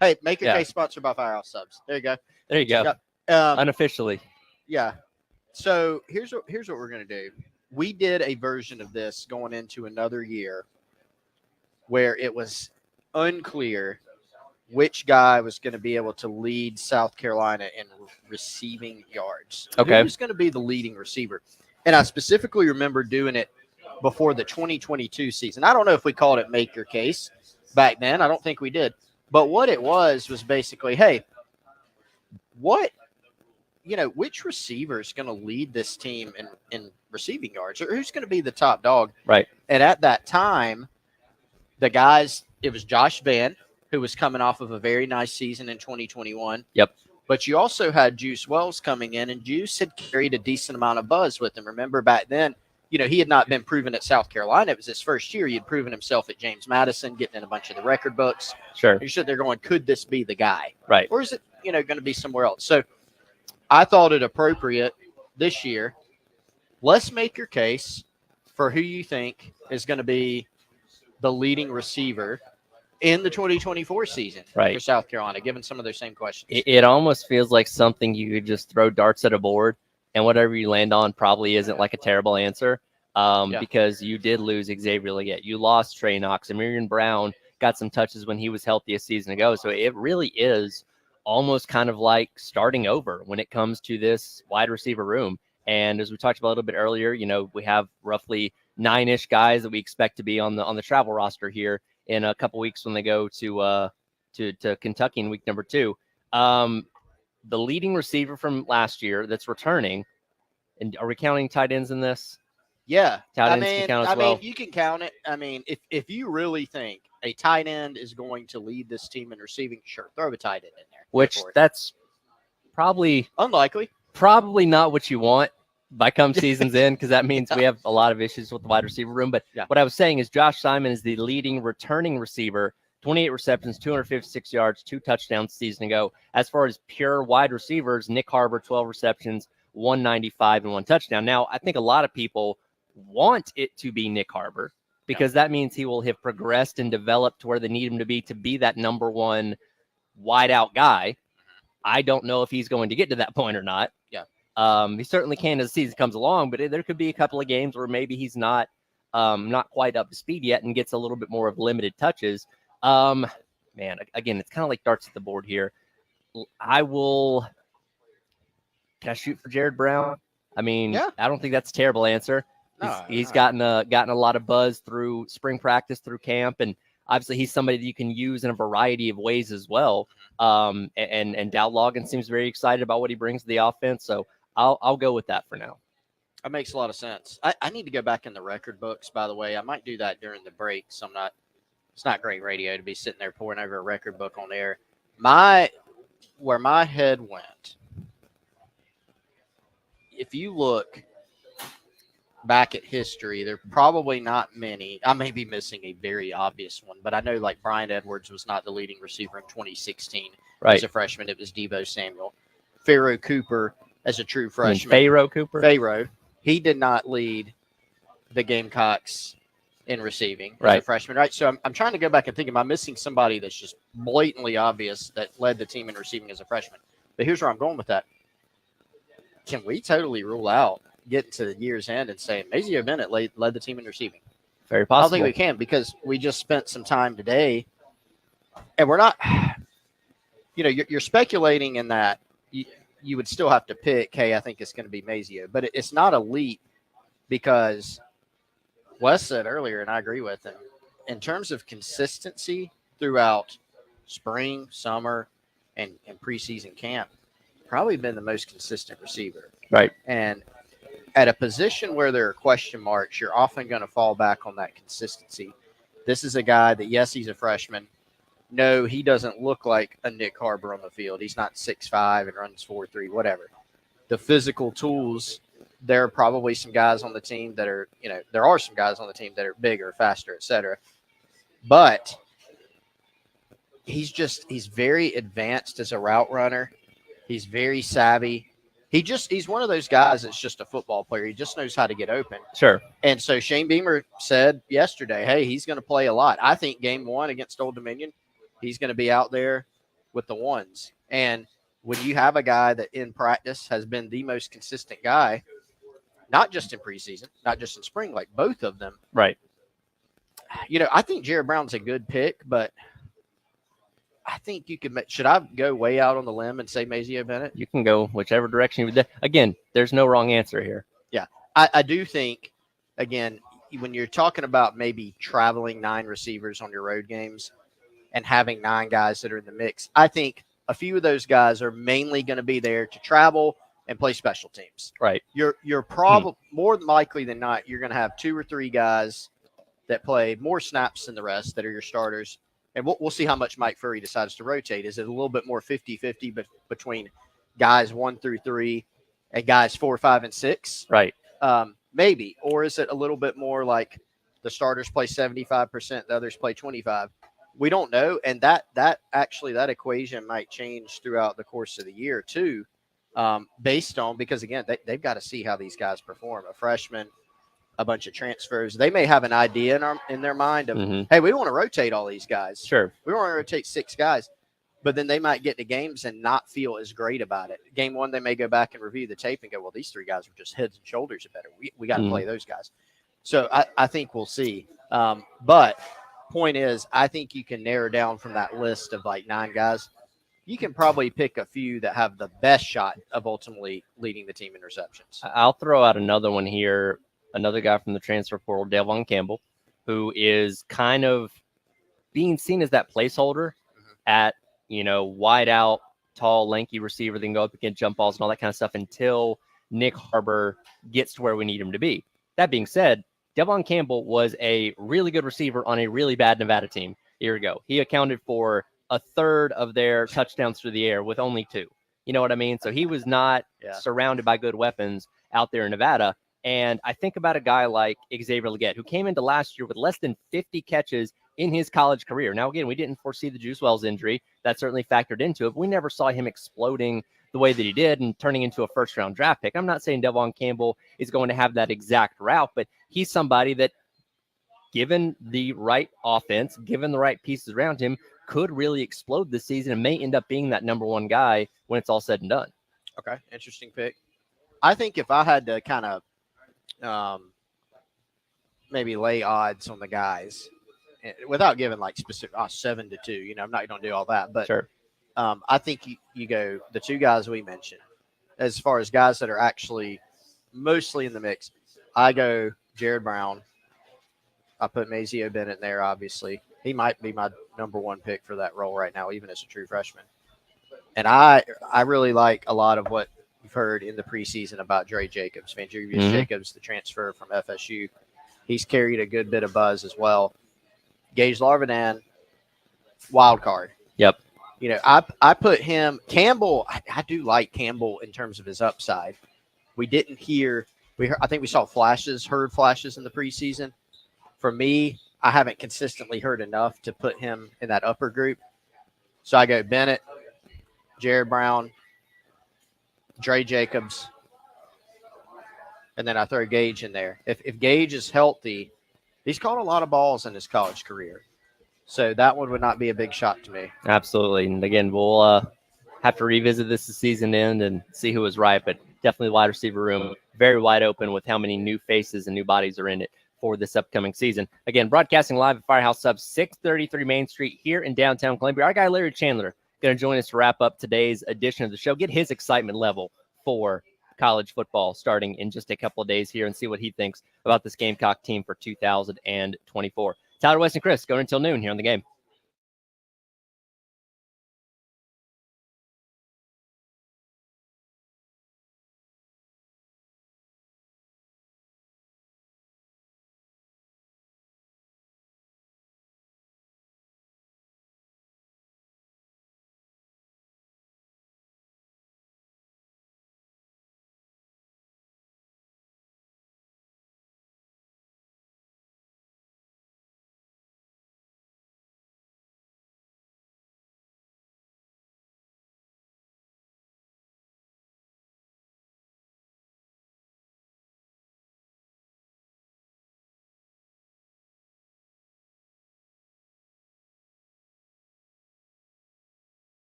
Hey, Make Your Yeah. Case sponsored by Firehouse Subs. There you go. There you go. Yeah. Unofficially. Yeah. So here's what we're gonna do. We did a version of this going into another year where it was unclear which guy was going to be able to lead South Carolina in receiving yards. Okay. Who's going to be the leading receiver? And I specifically remember doing it before the 2022 season. I don't know if we called it Make Your Case back then. I don't think we did. But what it was basically, hey, which receiver is going to lead this team in receiving yards? Or who's going to be the top dog? Right. And at that time, the guys, it was Josh Vann, who was coming off of a very nice season in 2021. Yep. But you also had Juice Wells coming in, and Juice had carried a decent amount of buzz with him. Remember back then, he had not been proven at South Carolina. It was his first year. He had proven himself at James Madison, getting in a bunch of the record books. Sure. You're sitting there going, could this be the guy? Right. Or is it, going to be somewhere else? So I thought it appropriate this year. Let's make your case for who you think is going to be the leading receiver in the 2024 season for South Carolina, given some of those same questions. It almost feels like something you could just throw darts at a board, and whatever you land on probably isn't like a terrible answer because you did lose Xavier Leggett. You lost Trey Knox. Amirian Brown got some touches when he was healthy a season ago. So it really is almost kind of like starting over when it comes to this wide receiver room. And as we talked about a little bit earlier, we have roughly 9-ish guys that we expect to be on the travel roster here in a couple weeks when they go to Kentucky in week number 2. The leading receiver from last year that's returning, and are we counting tight ends in this? Yeah, tight ends can count as well. I mean, you can count it. I mean, if you really think a tight end is going to lead this team in receiving, sure, throw a tight end in there. Which that's probably unlikely. Probably not what you want by come season's end, because that means we have a lot of issues with the wide receiver room. But what I was saying is Josh Simon is the leading returning receiver, 28 receptions, 256 yards, 2 touchdowns season ago. As far as pure wide receivers, Nick Harbor, 12 receptions, 195 and 1 touchdown. Now, I think a lot of people want it to be Nick Harbor because that means he will have progressed and developed to where they need him to be that number one wide out guy. I don't know if he's going to get to that point or not. He certainly can as the season comes along, but there could be a couple of games where maybe he's not quite up to speed yet and gets a little bit more of limited touches. Man, again, it's kind of like darts at the board here. Can I shoot for Jared Brown? I mean, I don't think that's a terrible answer. He's gotten a lot of buzz through spring practice, through camp, and obviously he's somebody that you can use in a variety of ways as well. And Dow Logan seems very excited about what he brings to the offense, so I'll go with that for now. That makes a lot of sense. I need to go back in the record books, by the way. I might do that during the break. So it's not great radio to be sitting there pouring over a record book on air. Where my head went, if you look back at history, there are probably not many. I may be missing a very obvious one, but I know like Brian Edwards was not the leading receiver in 2016. As a freshman, it was Deebo Samuel. Pharaoh Cooper as a true freshman. Pharaoh. He did not lead the Gamecocks in receiving as a freshman, right? So I'm trying to go back and think, am I missing somebody that's just blatantly obvious that led the team in receiving as a freshman? But here's where I'm going with that. Can we totally rule out getting to the year's end and saying Mazio Bennett led the team in receiving? Very I don't possible. think we can because we just spent some time today, and we're not. You're speculating in that you would still have to pick. Hey, I think it's going to be Mazio, but it's not elite because Wes said earlier, and I agree with him. In terms of consistency throughout spring, summer, and preseason camp, probably been the most consistent receiver. Right. And at a position where there are question marks, you're often going to fall back on that consistency. This is a guy that, yes, he's a freshman. No, he doesn't look like a Nick Harbor on the field. He's not 6'5" and runs 4.3, whatever. The physical tools, there are probably some guys on the team that are, there are some guys on the team that are bigger, faster, et cetera. But he's very advanced as a route runner. He's very savvy. He's one of those guys that's just a football player. He just knows how to get open. Sure. And so Shane Beamer said yesterday, hey, he's going to play a lot. I think game 1 against Old Dominion, he's going to be out there with the ones. And when you have a guy that in practice has been the most consistent guy, not just in preseason, not just in spring, like both of them. Right. I think Jared Brown's a good pick, but I think you could. Should I go way out on the limb and say Mazio Bennett? You can go whichever direction you would. Again, there's no wrong answer here. Yeah. I do think, again, when you're talking about maybe traveling 9 receivers on your road games and having 9 guys that are in the mix, I think a few of those guys are mainly going to be there to travel and play special teams. Right. You're probably more than likely than not, you're going to have 2 or 3 guys that play more snaps than the rest that are your starters. And we'll see how much Mike Furry decides to rotate. Is it a little bit more 50-50 between guys 1 through 3 and guys 4, 5, and 6? Right. Maybe. Or is it a little bit more like the starters play 75%, the others play 25%? We don't know. And that equation might change throughout the course of the year too, based on, because again, they've got to see how these guys perform. A freshman, a bunch of transfers. They may have an idea in their mind of, hey, we want to rotate all these guys. Sure. We want to rotate 6 guys. But then they might get to games and not feel as great about it. Game 1, they may go back and review the tape and go, well, these 3 guys are just heads and shoulders better. We got to play those guys. So I think we'll see. But point is, I think you can narrow down from that list of like 9 guys. You can probably pick a few that have the best shot of ultimately leading the team in receptions. I'll throw out another one here. Another guy from the transfer portal, Delvon Campbell, who is kind of being seen as that placeholder at, wide out, tall, lanky receiver that can go up against jump balls and all that kind of stuff until Nick Harbor gets to where we need him to be. That being said, Delvon Campbell was a really good receiver on a really bad Nevada team a year ago. He accounted for a third of their touchdowns through the air with only 2. You know what I mean? So he was not surrounded by good weapons out there in Nevada. And I think about a guy like Xavier Legette, who came into last year with less than 50 catches in his college career. Now, again, we didn't foresee the Juice Wells injury. That certainly factored into it. But we never saw him exploding the way that he did and turning into a first-round draft pick. I'm not saying Delvon Campbell is going to have that exact route, but he's somebody that, given the right offense, given the right pieces around him, could really explode this season and may end up being that number 1 guy when it's all said and done. Okay, interesting pick. I think if I had to kind of maybe lay odds on the guys without giving like specific 7-2, I'm not going to do all that, but sure. I think you go the 2 guys we mentioned as far as guys that are actually mostly in the mix. I go Jared Brown. I put Mazio Bennett in there. Obviously he might be my number 1 pick for that role right now, even as a true freshman. And I really like a lot of what you've heard in the preseason about Dre Jacobs, Vandrevius Jacobs, the transfer from FSU. He's carried a good bit of buzz as well. Gage Larvidan, wild card. Yep. I put him, Campbell, I do like Campbell in terms of his upside. We didn't hear, I think we saw heard flashes in the preseason. For me, I haven't consistently heard enough to put him in that upper group. So I go Bennett, Jared Brown, Dre Jacobs, and then I throw Gage in there. If Gage is healthy, he's caught a lot of balls in his college career. So that one would not be a big shot to me. Absolutely. And again, we'll have to revisit this season end and see who was right, but definitely wide receiver room, very wide open with how many new faces and new bodies are in it for this upcoming season. Again, broadcasting live at Firehouse Subs, 633 Main Street here in downtown Columbia. Our guy Larry Chandler going to join us to wrap up today's edition of the show, get his excitement level for college football starting in just a couple of days here, and see what he thinks about this Gamecock team for 2024. Tyler, West, and Chris going until noon here on the game.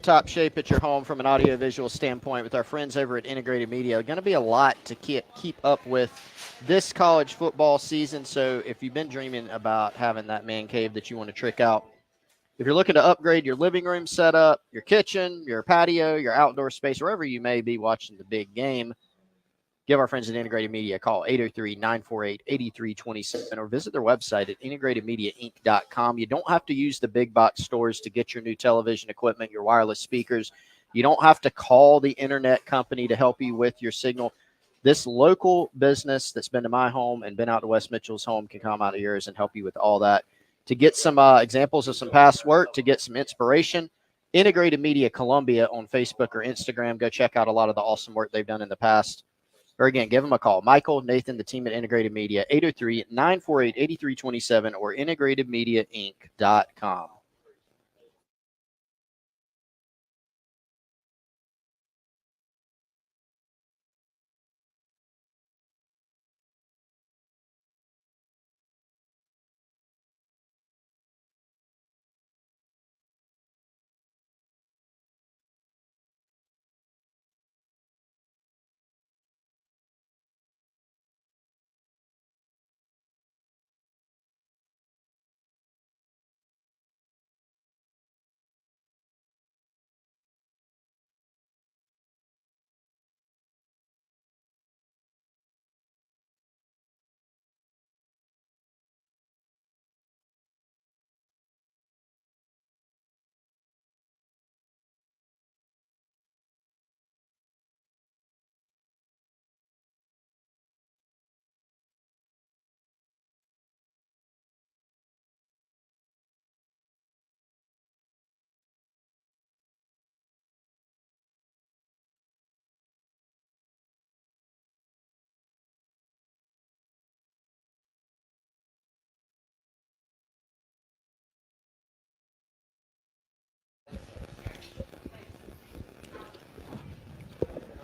Top shape at your home from an audiovisual standpoint with our friends over at Integrated Media. Going to be a lot to keep up with this college football season. So if you've been dreaming about having that man cave that you want to trick out, if you're looking to upgrade your living room setup, your kitchen, your patio, your outdoor space, wherever you may be watching the big game, give our friends at Integrated Media a call, 803-948-8327, or visit their website at integratedmediainc.com. You don't have to use the big box stores to get your new television equipment, your wireless speakers. You don't have to call the internet company to help you with your signal. This local business that's been to my home and been out to West Mitchell's home can come out of yours and help you with all that. To get some examples of some past work, to get some inspiration, Integrated Media Columbia on Facebook or Instagram. Go check out a lot of the awesome work they've done in the past. Or again, give them a call. Michael, Nathan, the team at Integrated Media, 803-948-8327 or integratedmediainc.com.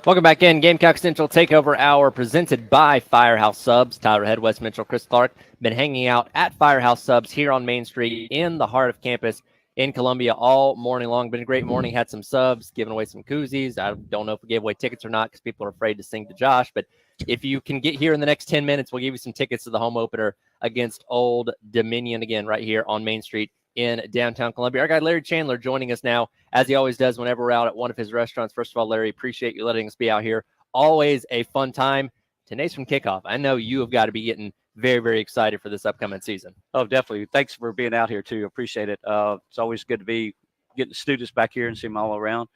Welcome back in. Gamecock Central Takeover Hour presented by Firehouse Subs. Tyler Head, West Mitchell, Chris Clark. Been hanging out at Firehouse Subs here on Main Street in the heart of campus in Columbia all morning long. Been a great morning. Had some subs, giving away some koozies. I don't know if we gave away tickets or not because people are afraid to sing to Josh. But if you can get here in the next 10 minutes, we'll give you some tickets to the home opener against Old Dominion again right here on Main Street in downtown Columbia. Our guy Larry Chandler joining us now, as he always does whenever we're out at one of his restaurants. First of all, Larry, appreciate you letting us be out here. Always a fun time. Today's from kickoff. I know you have got to be getting very, very excited for this upcoming season. Oh, definitely. Thanks for being out here too. Appreciate it. It's always good to be getting the students back here and see them all around.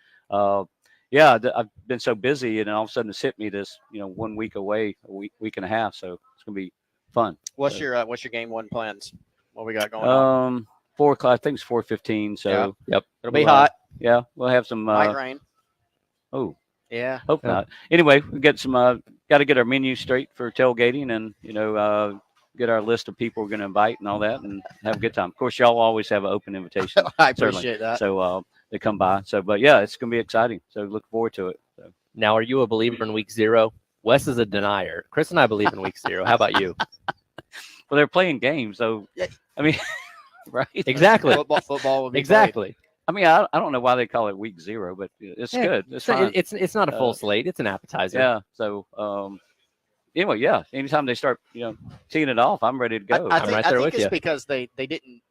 Yeah, I've been so busy, and all of a sudden it's hit me this, 1 week away, week and a half. So it's gonna be fun. What's your game one plans? What we got going on? 4 o'clock. I think it's 4:15. So Yep. It'll be hot. Yeah, we'll have some. Might rain. Oh, yeah. Hope not. Anyway, we get some. Got to get our menu straight for tailgating, and get our list of people we're going to invite and all that, and have a good time. Of course, y'all always have an open invitation. I appreciate that. So they come by. So, but yeah, it's going to be exciting. So look forward to it. So. Now, are you a believer in week 0? Wes is a denier. Chris and I believe in week 0. How about you? Well, they're playing games, so I mean, right? Exactly. Football will be exactly. played. I mean, I don't know why they call it week 0, but it's good. It's fine. It's not a full slate. It's an appetizer. Yeah. So anyway, yeah. Anytime they start, teeing it off, I'm ready to go. I'm right there with it's you. because they didn't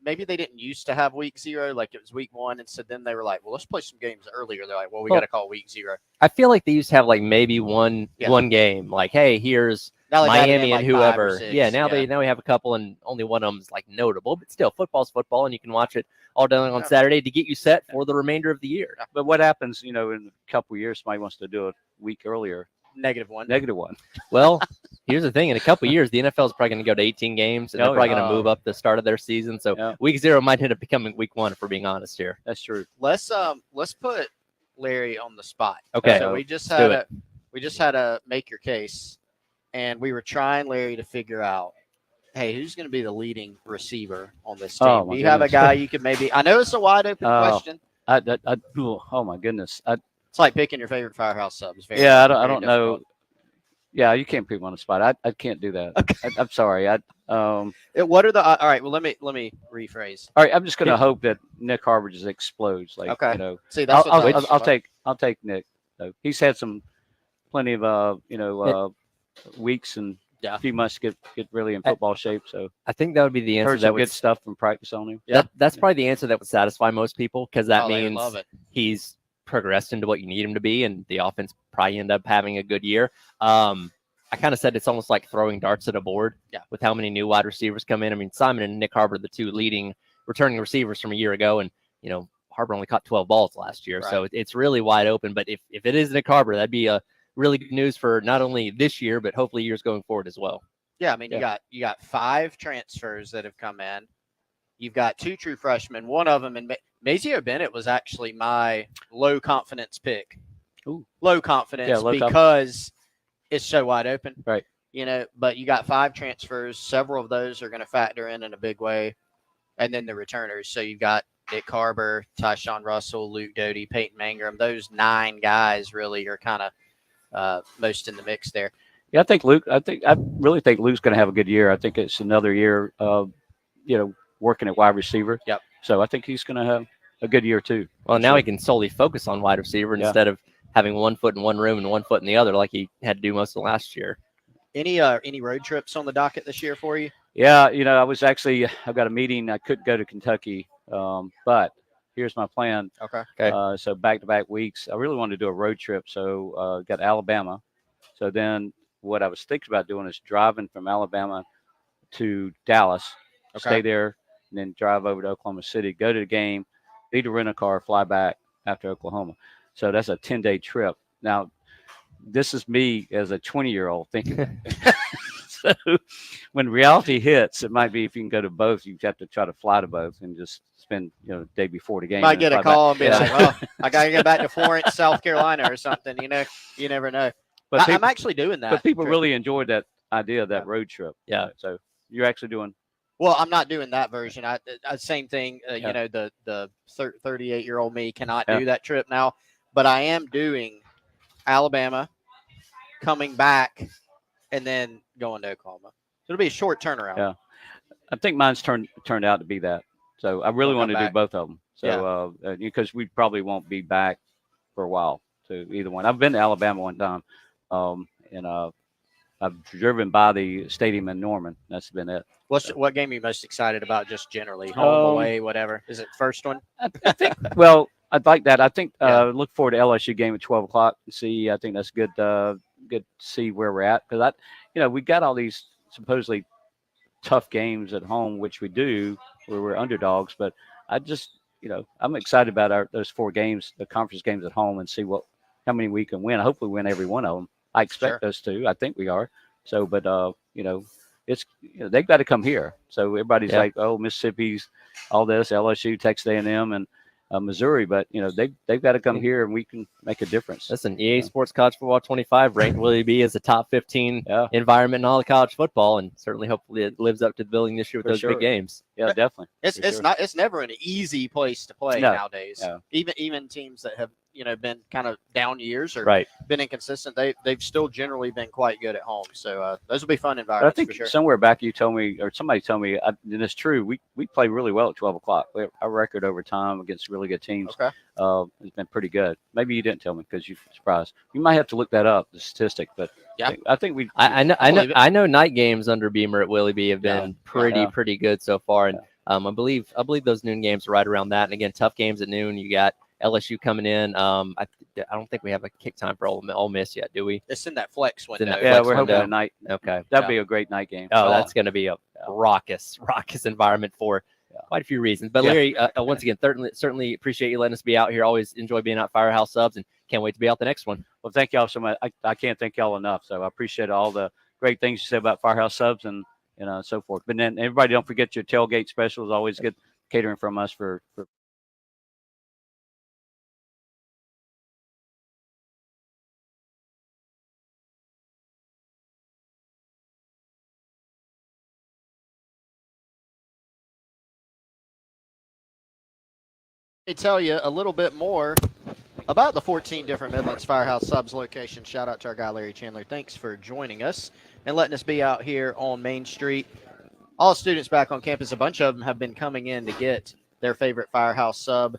used to have week 0, like it was week 1, and so then they were like, well, let's play some games earlier. They're like, well, we got to call week 0. I feel like they used to have like maybe one game, like, hey, here's Miami and whoever. Now we have a couple, and only one of them is like notable, but still, football's football, and you can watch it all day on Saturday to get you set for the remainder of the year. But what happens, in a couple of years, somebody wants to do it a week earlier. -1. Well, here's the thing: in a couple of years, the NFL is probably going to go to 18 games, and they're probably going to move up the start of their season. So week 0 might end up becoming week 1, if we're being honest here. That's true. Let's put Larry on the spot. Okay. So we just had a make your case, and we were trying Larry to figure out, hey, who's going to be the leading receiver on this team? Do you have a guy you could maybe? I know it's a wide open question. Oh my goodness. It's like picking your favorite Firehouse sub. I don't know. Yeah, you can't put him on the spot. I can't do that. Okay. I'm sorry. What are the all right? Well, let me rephrase. All right, I'm just going to hope that Nick Harvard just explodes. Like, See, that's I'll take Nick. So he's had plenty of weeks and a few months to get really in football shape. So I think that would be the answer. That would get stuff from practice on him. That's probably the answer that would satisfy most people, because that means love it. He's progressed into what you need him to be, and the offense probably end up having a good year. I kind of said it's almost like throwing darts at a board with how many new wide receivers come in. I mean, Simon and Nick Harbor are the two leading returning receivers from a year ago, and Harbor only caught 12 balls last year, so it's really wide open. But if it is Nick Harbor, that'd be a really good news for not only this year, but hopefully years going forward as well. Yeah, I mean, you got 5 transfers that have come in. You've got 2 true freshmen. One of them, and Mazio Bennett was actually my low confidence pick. Ooh. Low confidence because it's so wide open. Right. But you got 5 transfers. Several of those are going to factor in a big way. And then the returners. So you've got Nick Harbor, Tyshawn Russell, Luke Doty, Peyton Mangrum. Those 9 guys really are kind of most in the mix there. Yeah, I really think Luke's going to have a good year. I think it's another year of, working at wide receiver. Yep. So I think he's going to have a good year too. Well, now he can solely focus on wide receiver instead of having 1 foot in one room and 1 foot in the other, like he had to do most of last year. Any road trips on the docket this year for you? Yeah, I've got a meeting. I couldn't go to Kentucky, but here's my plan. Okay. So back-to-back weeks. I really wanted to do a road trip. So got Alabama. So then what I was thinking about doing is driving from Alabama to Dallas, stay there, and then drive over to Oklahoma City, go to the game, need to rent a car, fly back after Oklahoma. So that's a 10-day trip. Now, this is me as a 20-year-old thinking. So when reality hits, it might be if you can go to both, you have to try to fly to both and just spend the day before the game. Might get a call and be like, well, I got to get back to Florence, South Carolina or something. You never know. But I'm actually doing that. But people really enjoyed that idea of that road trip. Yeah. So you're actually doing. Well, I'm not doing that version. Same thing. The 38-year-old me cannot do that trip now, but I am doing Alabama, coming back, and then going to Oklahoma. So it'll be a short turnaround. Yeah, I think mine's turned out to be that. So I really want to do both of them. So because we probably won't be back for a while to either one. I've been to Alabama one time, and I've driven by the stadium in Norman. That's been it. What game are you most excited about, just generally? Home, away, whatever. Is it the first one? I think. Well, I'd like that. I think Yeah. look forward to LSU game at 12 o'clock. See, I think that's good. Good to see where we're at because we got all these supposedly tough games at home, which we do, where we're underdogs. But I just, I'm excited about those 4 games, the conference games at home, and see how many we can win. I hope we win every one of them. I expect us to. I think we are. So, but it's they've got to come here. So everybody's like, oh, Mississippi's all this, LSU, Texas A&M, and Missouri, but they've got to come here and we can make a difference. Listen, EA Sports College Football 25 ranked Willie B as a top 15 environment in all of college football, and certainly hopefully it lives up to the billing this year with those big games. Yeah, definitely. It's never an easy place to play nowadays. No. Even teams that have been kind of down years or been inconsistent, they've still generally been quite good at home. So those will be fun environments. But I think for sure. somewhere back you told me, or somebody told me, and it's true. We play really well at 12 o'clock. Our record over time against really good teams has been pretty good. Maybe you didn't tell me because you're surprised. You might have to look that up, the statistic. But I think we. I know night games under Beamer at Willie B have been pretty good so far, and I believe those noon games are right around that. And again, tough games at noon. You got LSU coming in. I don't think we have a kick time for Ole Miss yet, do we? It's in that flex window. We're hoping tonight. Okay, that'd be a great night game. Oh, that's going to be a raucous environment for quite a few reasons. But Larry, once again, certainly appreciate you letting us be out here. Always enjoy being out Firehouse Subs, and can't wait to be out the next one. Well, thank y'all so much. I can't thank y'all enough. So I appreciate all the great things you said about Firehouse Subs and so forth. But then everybody, don't forget your tailgate specials. Always get catering from us for. Let me tell you a little bit more about the 14 different Midlands Firehouse Subs locations. Shout out to our guy Larry Chandler. Thanks for joining us and letting us be out here on Main Street. All students back on campus, a bunch of them have been coming in to get their favorite Firehouse Sub.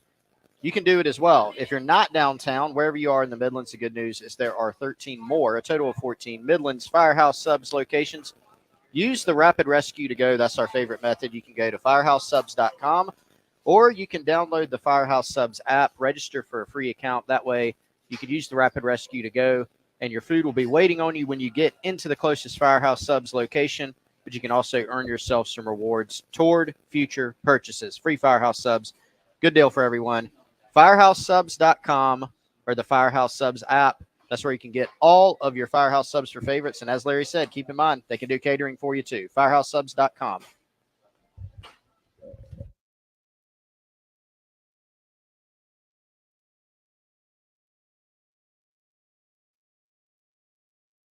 You can do it as well. If you're not downtown, wherever you are in the Midlands, the good news is there are 13 more, a total of 14 Midlands Firehouse Subs locations. Use the Rapid Rescue to go. That's our favorite method. You can go to firehousesubs.com. Or you can download the Firehouse Subs app, register for a free account. That way you can use the Rapid Rescue to go, and your food will be waiting on you when you get into the closest Firehouse Subs location. But you can also earn yourself some rewards toward future purchases. Free Firehouse Subs. Good deal for everyone. Firehousesubs.com or the Firehouse Subs app. That's where you can get all of your Firehouse Subs for favorites. And as Larry said, keep in mind, they can do catering for you too. Firehousesubs.com.